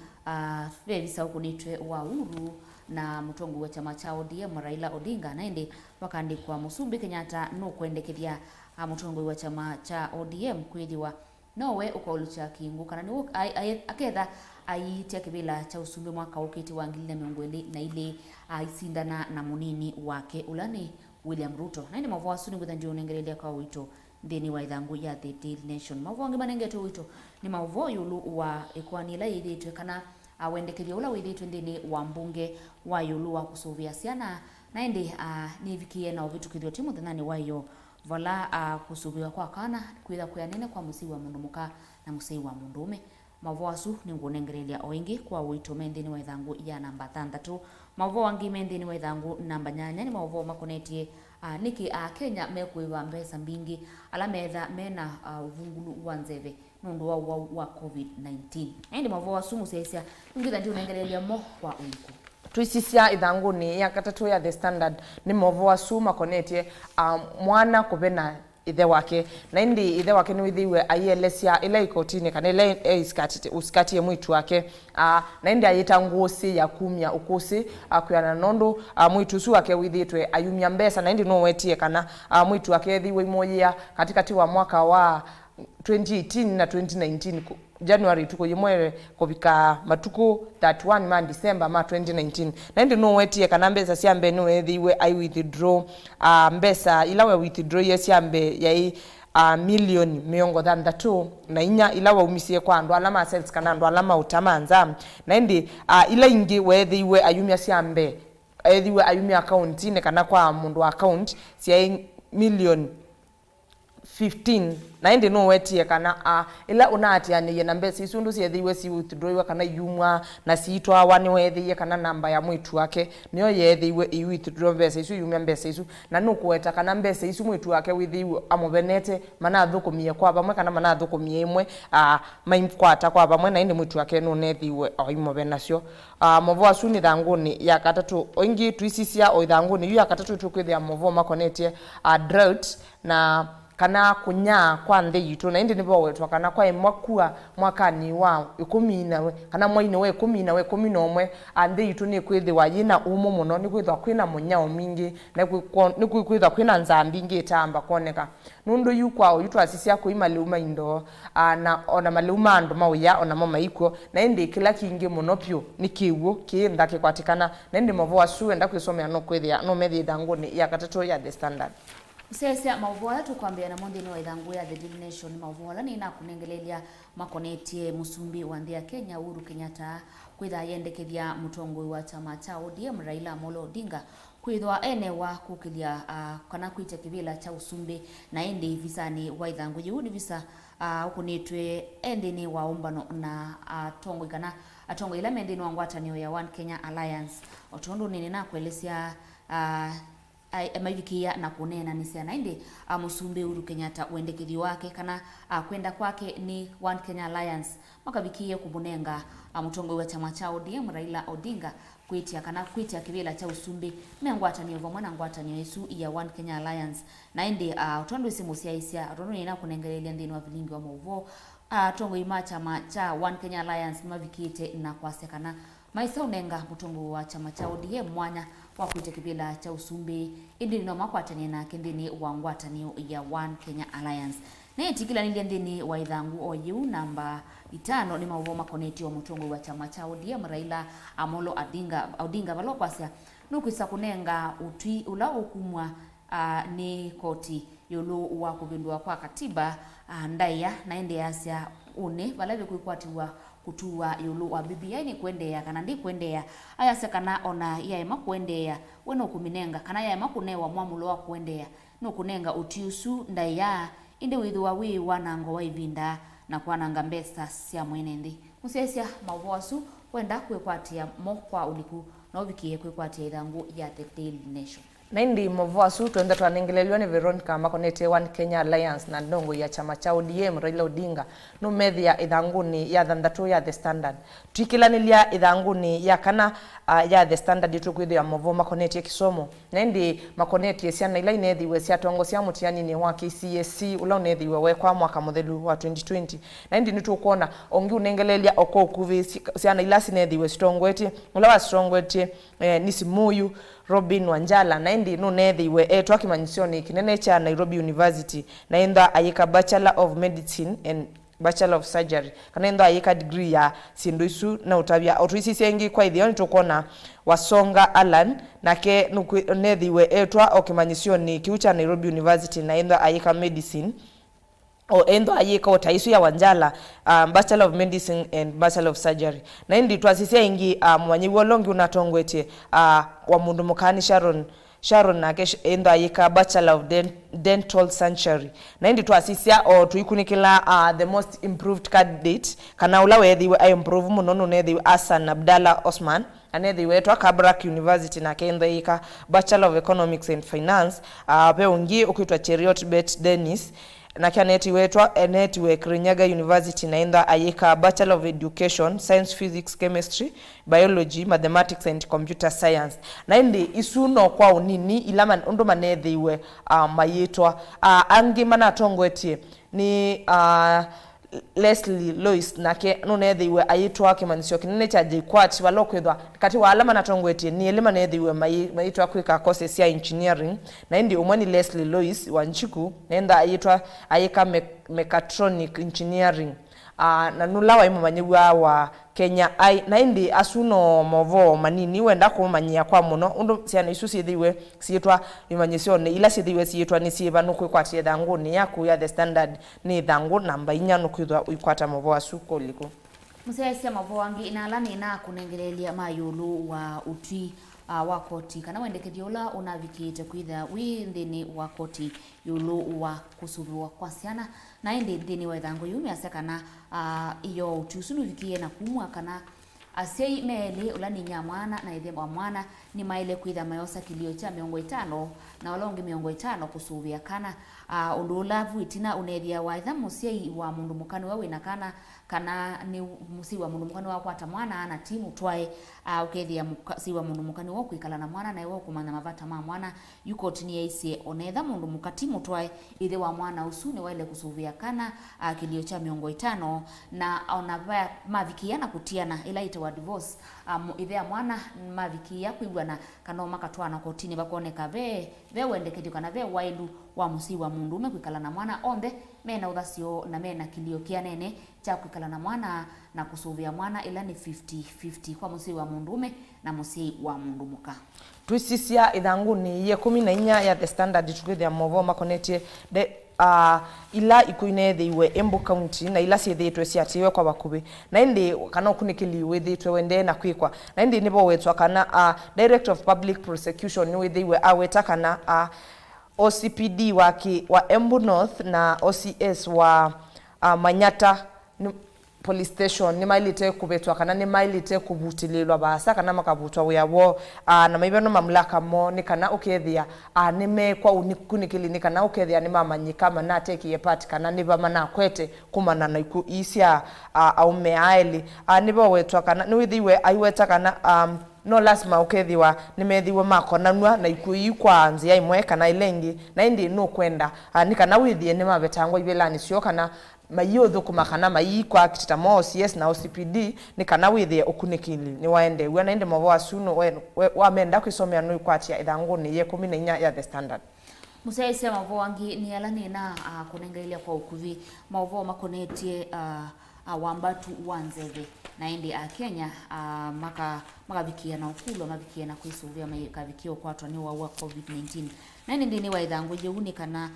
Speaker 1: vevisa ukunitwe wa Uhuru na mutongo wa chama cha ODM Raila Odinga na ende wakandikwa musumbi Kenyatta no kwendekethia mutongo wa chama cha ODM kwithiwa nowe ukaulucha kingu kana ni aketha aitia kibila cha usumbi mwaka ukiti wa 2020 na ile aisindana na munini wake ulani William Ruto na ende Mauvoo asuni nguthanju nengerelia kwa wito ndeni wa ithangu ya The Daily Nation Mauvoo ngi manengete wito ni Mauvoo yulu wa ekwani ila ithitwe kana wendekethia ula withitwe ndeni wa mbunge wa yulu wa kusuvia siana na ende nivikie na uvitukithio timu thanani wayo vala kusubiwa kwa kana kwitha kuyanene kwa musi wa mundu muka na musi wa mundume Mauvoo asu ningunengerelia oingi kwa wito mendeni wa ithangu ya namba 6 Mauvoo wangi mendeni wa ithangu namba 8 ni Mauvoo makonetie niki Kenya mekwiwa mbesa mbingi ala metha mena uvungulu wa nzeve nundu wa COVID-19 ende Mauvoo asu musesia ngitha ndi unengerelia mo kwa uliku
Speaker 5: twisisia ithanguni ya katatu ya The Standard ni Mauvoo asu makonetie mwana kubena ithe wake na indi ithe wake ni withiwe aielesia ila ikotini kana ila uskati mwitu wake na indi ayita ngusi ya kumya ukusi kuyana nondo mwitu su wake withitwe ayumya mbesa na indi no wetie kana mwitu wake thiwe imoya katikati wa mwaka wa
Speaker 9: 2018 na 2019 January tuko yimwe kobika matuko 31 ma December ma 2019 na ndi no wetie kana mbesa siambe no ethiwe I withdraw mbesa ilawe withdraw yesiambe yai milioni miongo thandatu na inya ilawa umisie kwa andu alama sales kana andu alama utamanza na ndi ila ingi wethiwe ayumia siambe ethiwe ayumia account ne kana kwa mundu account sia milioni 15 na ndi no wetie kana ila unatiane ye nambe sisundu siethiwe si withdraw kana yumwa na siitwa wani wethiye kana namba ya mwitu wake niyo yethiwe I withdraw mbesa isu yumya mbesa isu na nukueta kana mbesa isu mwitu wake withiwe amobenete mana thukumie kwa bamwe kana mana thukumie imwe maimkwata kwa bamwe na ndi mwitu wake no nethiwe oimobenacio Mauvoo asu ni thanguni ya katatu oingi tuisisia o thanguni yu ya katatu tukwithia Mauvoo makonetie drought na kana kunya kwa nthi yitu na indi nibo wetwa kana kwa mwakua mwakani wa 10 nawe kana mwaine we 10 nawe 11 nthi yitu ni kwithiwa yina umo muno ni kwithwa kwina munyao mingi na ni kwithwa kwina nzambi ngi tamba koneka nundu yu kwao yitu asisia kuima liuma indo na ona maliuma andu mauya ona mama iko na indi kila kingi muno pyo ni kiwo kienda kwatikana na indi Mauvoo asu enda kwisomea no kwithia no methi thanguni ya katatu ya The Standard.
Speaker 1: Sasa Mauvoo yetu kwambia na mondeni wa idhangu ya The Daily Nation Mauvoo ni na kunengelelia makonetie musumbi wa ndia Kenya Uhuru Kenyatta kwitha yendekethia mutongoi wa chama cha ODM Raila Amolo Odinga kwithwa ene wa kukilia kana kwite kivila cha usumbi na ende visani wa idhangu yuni visa ukunitwe ende ni wa umbano na tongo kana atongo ila mendeni wa ngwatanio ya One Kenya Alliance otondo nini na kuelezea maivikia na kunena nisia na indi musumbi Uhuru Kenyatta uendekethi wake kana kwenda kwake ni One Kenya Alliance makavikie kubunenga mutongoi wa chama cha ODM Raila Odinga kwitia kana kwitia kivila cha usumbi mengwatanio vamwe na ngwatanio isu ya One Kenya Alliance na indi utondo isimu isia rono nina kunengelelia ndini wa Vilingi wa Mauvoo tongo ima chama cha One Kenya Alliance mavikite na kwasekana maisa unenga mutongo wa chama cha ODM mwanya wa kuite kibila cha usumbi indi no makwatania na kendini wa ngwatanio ya One Kenya Alliance na itikila ndini wa idhangu oyu namba 5 ni Mauvoo makoneti wa mutongo wa chama cha ODM Raila Amolo Odinga balokwasia nukwisa kunenga utwi ula ukumwa ni koti yulu wa kuvindua kwa katiba ndaya na ende asia une balave kuikwatiwa kutua yulu wa BBI ni kuendea kana ndi kuendea aya sekana ona yaema kuendea weno kuminenga kana yaema kunewa mwamulo wa kuendea no kunenga utiusu ndaya inde withu wi wanango wa ivinda na kwananga mbesa sia mwenendi musesia Mauvoo asu wenda kwekwatia mo kwa uliku na ubikie kwekwatia idhangu ya The Daily Nation na indi Mauvoo asu tuenda twanengelelwa ni Veronica makonete One Kenya Alliance na ndongo ya chama cha ODM Raila Odinga no methia idhanguni ya thandatu ya The Standard twikilanilia idhanguni ya kana ya The Standard tukwithia Mauvoo makonete kisomo na indi makonete cia na ila inethiwe cia tongo cia mutiani ni wa KCSC ula unethiwe we kwa mwaka muthelu wa 2020 na indi nitukuona ongi unengelelia oko kuvi cia na ila sinethiwe strongweti ula wa strongweti ni Simuyu Robin Wanjala na indi no nethiwe etwa kimanyisioni kinene cha Nairobi University na enda ayika Bachelor of Medicine and Bachelor of Surgery kana enda ayika degree ya sinduisu na utavia otuisi sengi kwa idhioni tukona Wasonga Alan nake nethiwe etwa okimanyisioni kiucha Nairobi University na enda ayika Medicine o endo ayika otaisu ya Wanjala Bachelor of Medicine and Bachelor of Surgery na indi twasisia ingi mwanyiwo longi unatongwete wa mundu mukani Sharon na kesh endo ayika Bachelor of Dental Surgery na indi twasisia o tuikunikila the most improved candidate kana ula wethiwe ay improve muno nethiwe Hassan Abdalla Osman anethiwe etwa Kabrak University na kendo ayika Bachelor of Economics and Finance pe ungi ukitwa Cheriot Bet Dennis na kaneti wetwa enetiwe Kirinyaga University na enda ayika Bachelor of Education Science Physics Chemistry Biology Mathematics and Computer Science na indi isuno kwa unini ilama ndo manethiwe mayitwa angi mana tongwetie ni
Speaker 9: Leslie Lois nake nunethiwe ayitwa kimanisio kinene cha JKUAT walokwithwa kati wa alama natongwetie ni elima nethiwe mayitwa kwika courses ya engineering na indi umwe ni Leslie Lois wa Nchiku nenda ayitwa ayika mechatronic engineering na nulawa imumanyiwa wa Kenya ai na indi asuno Mauvoo manini wenda kumanyia kwa muno undu ciana isu cithiwe ciitwa imanyisione ila cithiwe ciitwa ni ciiba nukwikwatire thangu ni yaku ya The Standard ni thangu namba 4 nukwithwa uikwata Mauvoo asuko liko
Speaker 1: musesia Mauvoo wangi inala ni na kunengelelia mayulu wa utwi wa koti kana wendekethia ula unavikite kwitha wi ndini wa koti yulu wa kusubiwa kwa ciana na indi ndini wa thangu yumi asekana iyo utusu nuvikie na kumwa kana asei mele ula ni nyamwana na ithe wa mwana ni maile kwitha mayosa kilio cha 50 na wala ungi 50 kusubia kana undu ulavu itina unethia wa itha musei wa mundu mukani wa wina kana ni musi wa mundu mukani wa kwata mwana ana timu twae ukethia musi wa mundu mukani wa kuikala na mwana na iwo kumanya mavata ma mwana yuko tini yaise onetha mundu mukatimu twae ithe wa mwana usuni waile kusubia kana kilio cha 50 na onavaya mavikiana kutiana ila ite wa divorce ithe ya mwana mavikia kuigwana kana makatwana kotini bakoneka ve wendekethio kana ve wailu wa musi wa mundu kwikala na mwana onde mena uthasio na mena kilio kia nene cha kwikala na mwana na kusuvia mwana ila ni 50-50 kwa musi wa mundume na musi wa mundu muka
Speaker 9: twisisia ithangu ni ye 14 ya The Standard tukithia Mauvoo makonetie de ila ikuinethiwe Embu County na ila ciethitwe ciatiwe kwa bakubi na indi kana ukunikili withitwe wende na kwikwa na indi nibo wetwa kana Director of Public Prosecution ni withiwe aweta kana OCPD wa Embu North na OCS wa Manyata police station ni mailite kubetwa kana ni mailite kubutililwa basa kana makabutwa wyawo na maibeno mamlaka mo ni kana ukethia ni mekwa unikunikili ni kana ukethia ni mamanyika mana take part kana ni bamana kwete kumana na iku isia au meaili ni bo wetwa kana ni withiwe aiweta kana no lazima ukethiwa nimethiwe makonanwa na ikui kwa nzia imwe kana ilengi na indi no kwenda ni kana withie ni mabetangwa ibelani cio kana mayotho kumakana mayikwa kitita OCS na OCPD ni kana withie ukunikili ni waende we na indi Mauvoo asuno wa menda kwisomea no ikwatia ithangu ni ye 14 ya The Standard
Speaker 1: musesia Mauvoo wangi ni ala ni na kunengelia kwa ukuvi Mauvoo makonetie wambatu wanzeve na indi Kenya makavikia na ukulo mavikia na kuisuvia makavikio kwatwa ni wa COVID-19 na indi ndini wa ithangu jeuni kana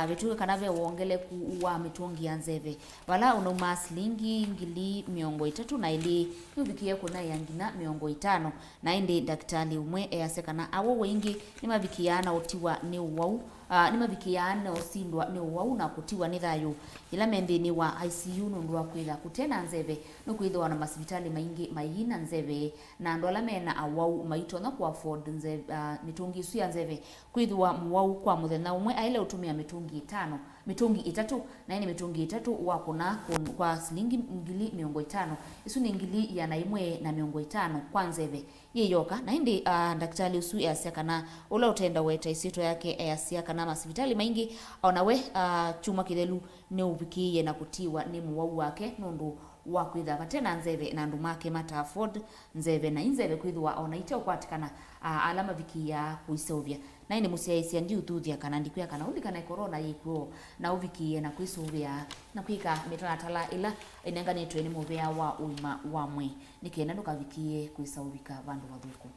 Speaker 1: vitu kana ve uongele kuwa mitungi ya nzeve wala unoma silingi ngili 300 na ili uvikie kuna yangina 500 na indi daktari umwe yasekana awo wengi ni mavikiana otiwa ni wau ni mavikiana osindwa ni wau na kutiwa ni thayo ila mendini wa ICU nundu wa kwitha kutena nzeve no kwithwa na masibitali maingi maihina nzeve na ndola mena awau maito na ku afford nzeve mitungi su ya nzeve kwithwa mwau kwa muthenya umwe aile utumia mitungi 3 na ni mitungi 3 wa kuna kwa silingi ngili 500 isu ni ngili ya na imwe na 500 kwa nzeve yeyoka na indi daktari usu yasekana ula utenda weta isito yake yasekana masibitali maingi onawe chuma kithelu ni ubikiye na kutiwa ni muwau wake nundu wa kwitha batena nzeve na ndu make mata afford nzeve na inzeve kwithwa onaite ukwatikana alama vikia kuisovia na ini musiaisia ndi uthuthia kana ndikuya kana ulikana corona yikuo na uvikie na kuisovia na kwika metona tala ila inenganitwe ni muvea wa uima wa mwe nikenda ndukavikie kuisovika vandu wathuku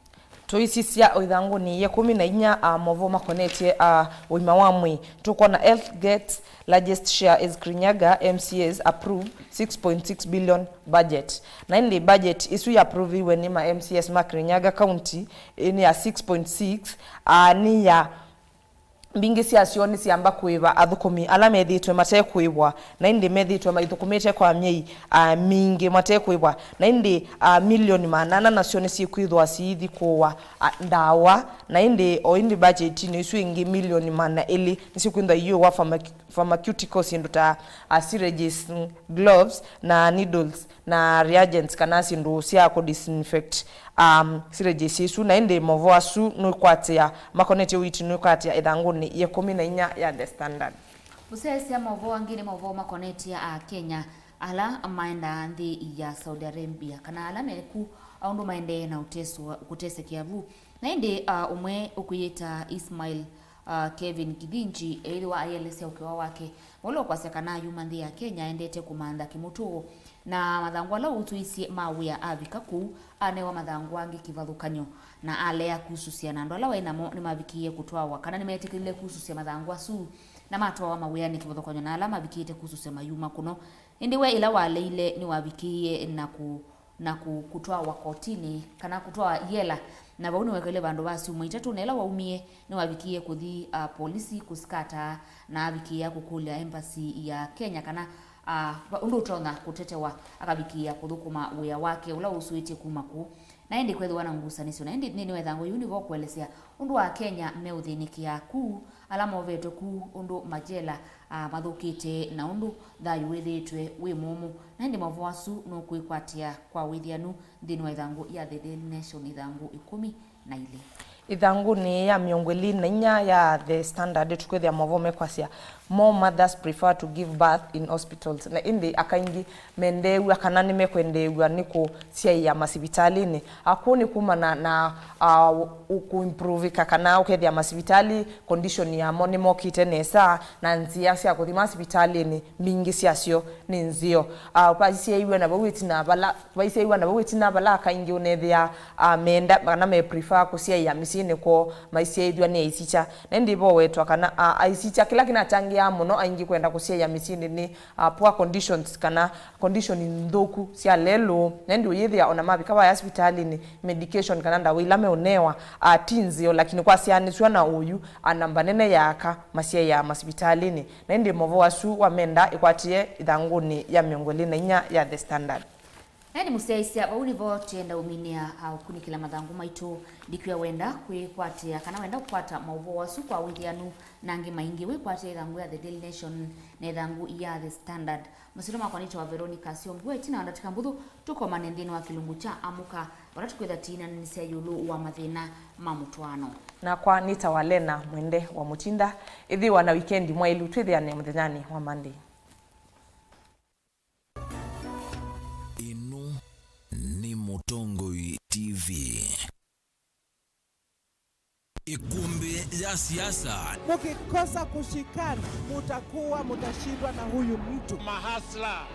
Speaker 9: tuisisia ithangu ni ye 14 Mauvoo makonetie uima wa mwe tuko na Healthgate largest share is Kirinyaga MCAs approve 6.6 billion budget na indi budget isu ya approve when ni ma MCAs ma Kirinyaga county ni ya 6.6 ni ya bingi ciacio ni ciamba kwiva athukumi ala methitwe mate kwibwa na indi methitwe maithukumite kwa myei mingi mate kwibwa na indi milioni 800 nacio ni cikwithwa ciithi kuwa ndawa na indi o indi budget ni isu ingi milioni 400 ni cikwithwa iyo wa pharmaceuticals indu ta syringes gloves na needles na reagents kana sindu cia ku disinfect syringes isu na indi Mauvoo asu no kwatia makonete witi no kwatia ithangu ni ye 14 ya The Standard
Speaker 1: musesia Mauvoo angine Mauvoo makonete ya Kenya ala maenda nthi ya Saudi Arabia kana ala meku aundu maende na kutese kiavu na indi umwe ukuyita Ismail Kevin Kidinji ili wa ayelese ukiwa wake wolo kwasekana yuma nthi ya Kenya endete kumanda kimutu na mathangwa la utuisi mawia avika ku anewa mathangwa angi kivathukanyo na alea kususia na ndola wainamo ni mavikie kutwawa kana nimetikile kususia mathangwa su na matwawa mawia ni kivathukanyo na alama vikite kususia mayuma kuno indiwe ila waleile ni wavikie na kutwawa kotini kana kutwawa yela na bauni wekele bandu basi umwitatu nela waumie ni wavikie kuthi polisi kusikata na avikia kukulia embassy ya Kenya kana undu utonga kutetewa akavikia kuthukuma wia wake ula usuite kumaku na indi kwethu wana ngusanisi na indi nini wethango yuni vo kuelesea undu wa Kenya meuthinikia ku alama oveto ku undu majela mathukite na undu thayu withitwe wi mumu na indi mavoasu no kwikwatia kwa withianu thini wethango ya The Daily Nation ithango 12
Speaker 9: ithangu ni ya miongo 24 ya The Standard tukwethia mavome kwasia more mothers prefer to give birth in hospitals na indi akaingi mendewu akana nimekwendewu niko cia ya masibitali akuni kuma na kuimprove kana ukethia masibitali condition ya monimo kitenesa na nzia cia kuthi masibitali mingi ciacio ni nzio paisia iwe na bawiti na bala akaingi unethia menda kana me prefer kucia ya misine ko maisia idwa ni isicha na ndi bo wetwa kana aisicha kila kinachangia muno aingi kwenda kucia ya misine ni poor conditions kana condition ndoku cia lelo na ndi uyithia ona mabika wa hospitali ni medication kana ndawa ila meonewa tinzio lakini kwa sianiswa na uyu anamba nene yaka masia ya masibitali na ndi movo wasu wamenda ikwatie ithanguni ya miongo 24 ya The Standard.
Speaker 1: Hadi musaisia bauni vote enda uminia au kunikila mathangu maitu dikiwa wenda kwikwatia kana wenda kupata Mauvoo wasu kwa withianu nangi maingi wikwatia ithangu ya The Daily Nation na ithangu ya The Standard. Masiroma kwa nito wa Veronica Siombwe tina wandatika mbuthu tuko manendini wa kilungu cha amuka wanatukwetha tina nisia yulu wa mathina mamutwano
Speaker 9: na kwa nita walena mwende wa mutinda ithi wana weekendi mwa ilu twithiane muthenyani wa Monday.
Speaker 3: Ni Mutongoi TV. Ikumbi ya siasa.
Speaker 10: Mukikosa kushikana, mutashindwa na huyu mtu.
Speaker 11: Mahasla.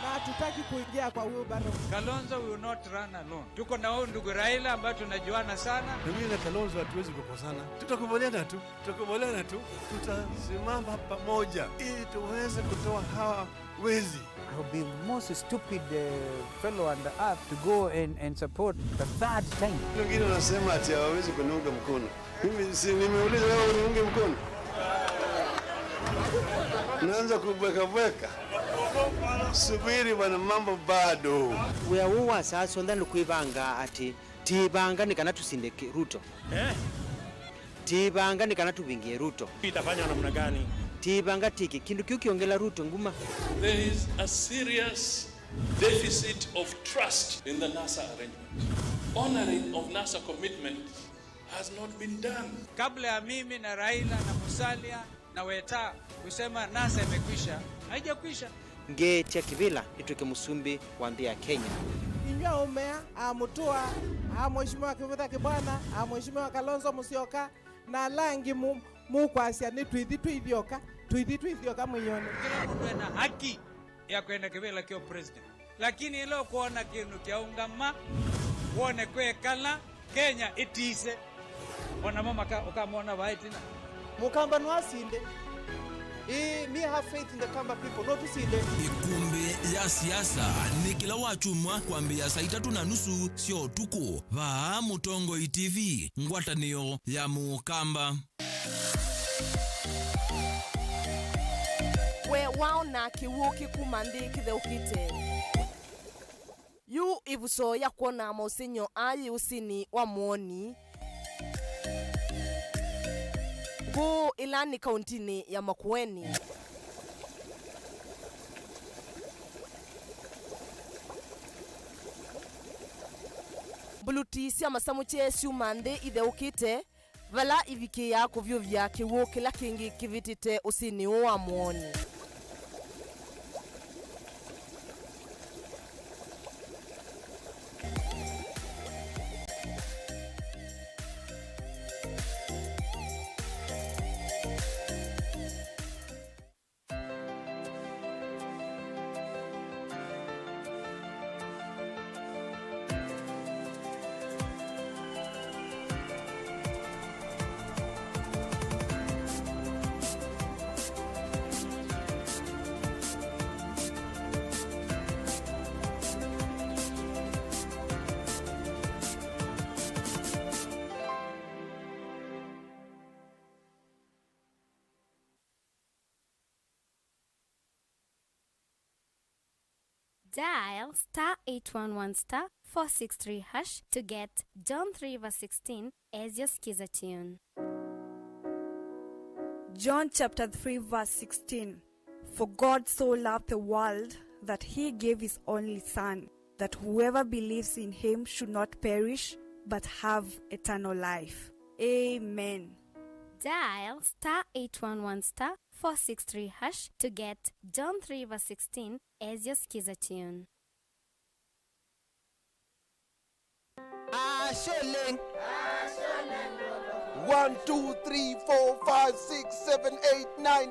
Speaker 10: Na hatutaki kuingia kwa huyo baro.
Speaker 11: Kalonzo will not run alone. Tuko na huyu ndugu Raila ambaye tunajuana sana.
Speaker 12: Mimi na Kalonzo hatuwezi kukosana. Tutakubaliana tu. Tutasimama pamoja ili tuweze kutoa hawa wezi.
Speaker 13: I will be most stupid fellow on the earth to go and support the third time.
Speaker 12: Wengine wanasema ati hawawezi kuniunga mkono. Mimi si nimeuliza wewe uniunge mkono. Naanza kubweka. Subiri bwana, mambo bado.
Speaker 14: We are who sasa ndani kuibanga ati tibanga ni kana tusinde Ruto. Tibanga ni kana tubingie Ruto.
Speaker 12: Itafanya namna gani?
Speaker 14: Tibanga tiki kindu kiukiongela Ruto nguma.
Speaker 15: There is a serious deficit of trust in the NASA arrangement. Honoring of NASA commitment has not been done.
Speaker 11: Kabla ya mimi na Raila na Musalia na Weta kusema NASA imekwisha, haijakwisha.
Speaker 14: Ngetia kivila ituke musumbi wa nthi ya Kenya.
Speaker 10: Inywa umea amutua mheshimiwa Kivutha Kibwana mheshimiwa Kalonzo Musyoka na langi mukwasia ni twithioka mwinyone.
Speaker 11: Kila mtu ana haki ya kwenda kivila kio president, lakini ilo kuona kinu kia ungama wone kwekala Kenya itise ona mama ukamwona waitina
Speaker 10: mukamba nwasinde. Me have faith in the Kamba people, not to see them.
Speaker 3: Ikumbi ya siasa ni kila wachumwa kuambia saa 3:30 sio tuko va Mutongoi TV ngwatanio ya Mukamba.
Speaker 5: We waona kiwuki kumandi kitheukite yu ivuso ya kuona mausinyo ayi usini wa muoni go ilani kauntini ya Makueni. Buluti cia masamuche ciumande itheukite vala ivikia kuvyuvya kiwu kila kingi kivitite usini wa muoni.
Speaker 6: Dial *811*463# to get John 3 verse 16 as your skiza tune.
Speaker 7: John chapter 3 verse 16. For God so loved the world that he gave his only Son, that whoever believes in him should not perish, but have eternal life. Amen.
Speaker 6: Dial *811*463# to get John 3 verse 16 as your skiza tune.
Speaker 2: Shilling. 1, 2, 3, 4, 5, 6, 7, 8, 9.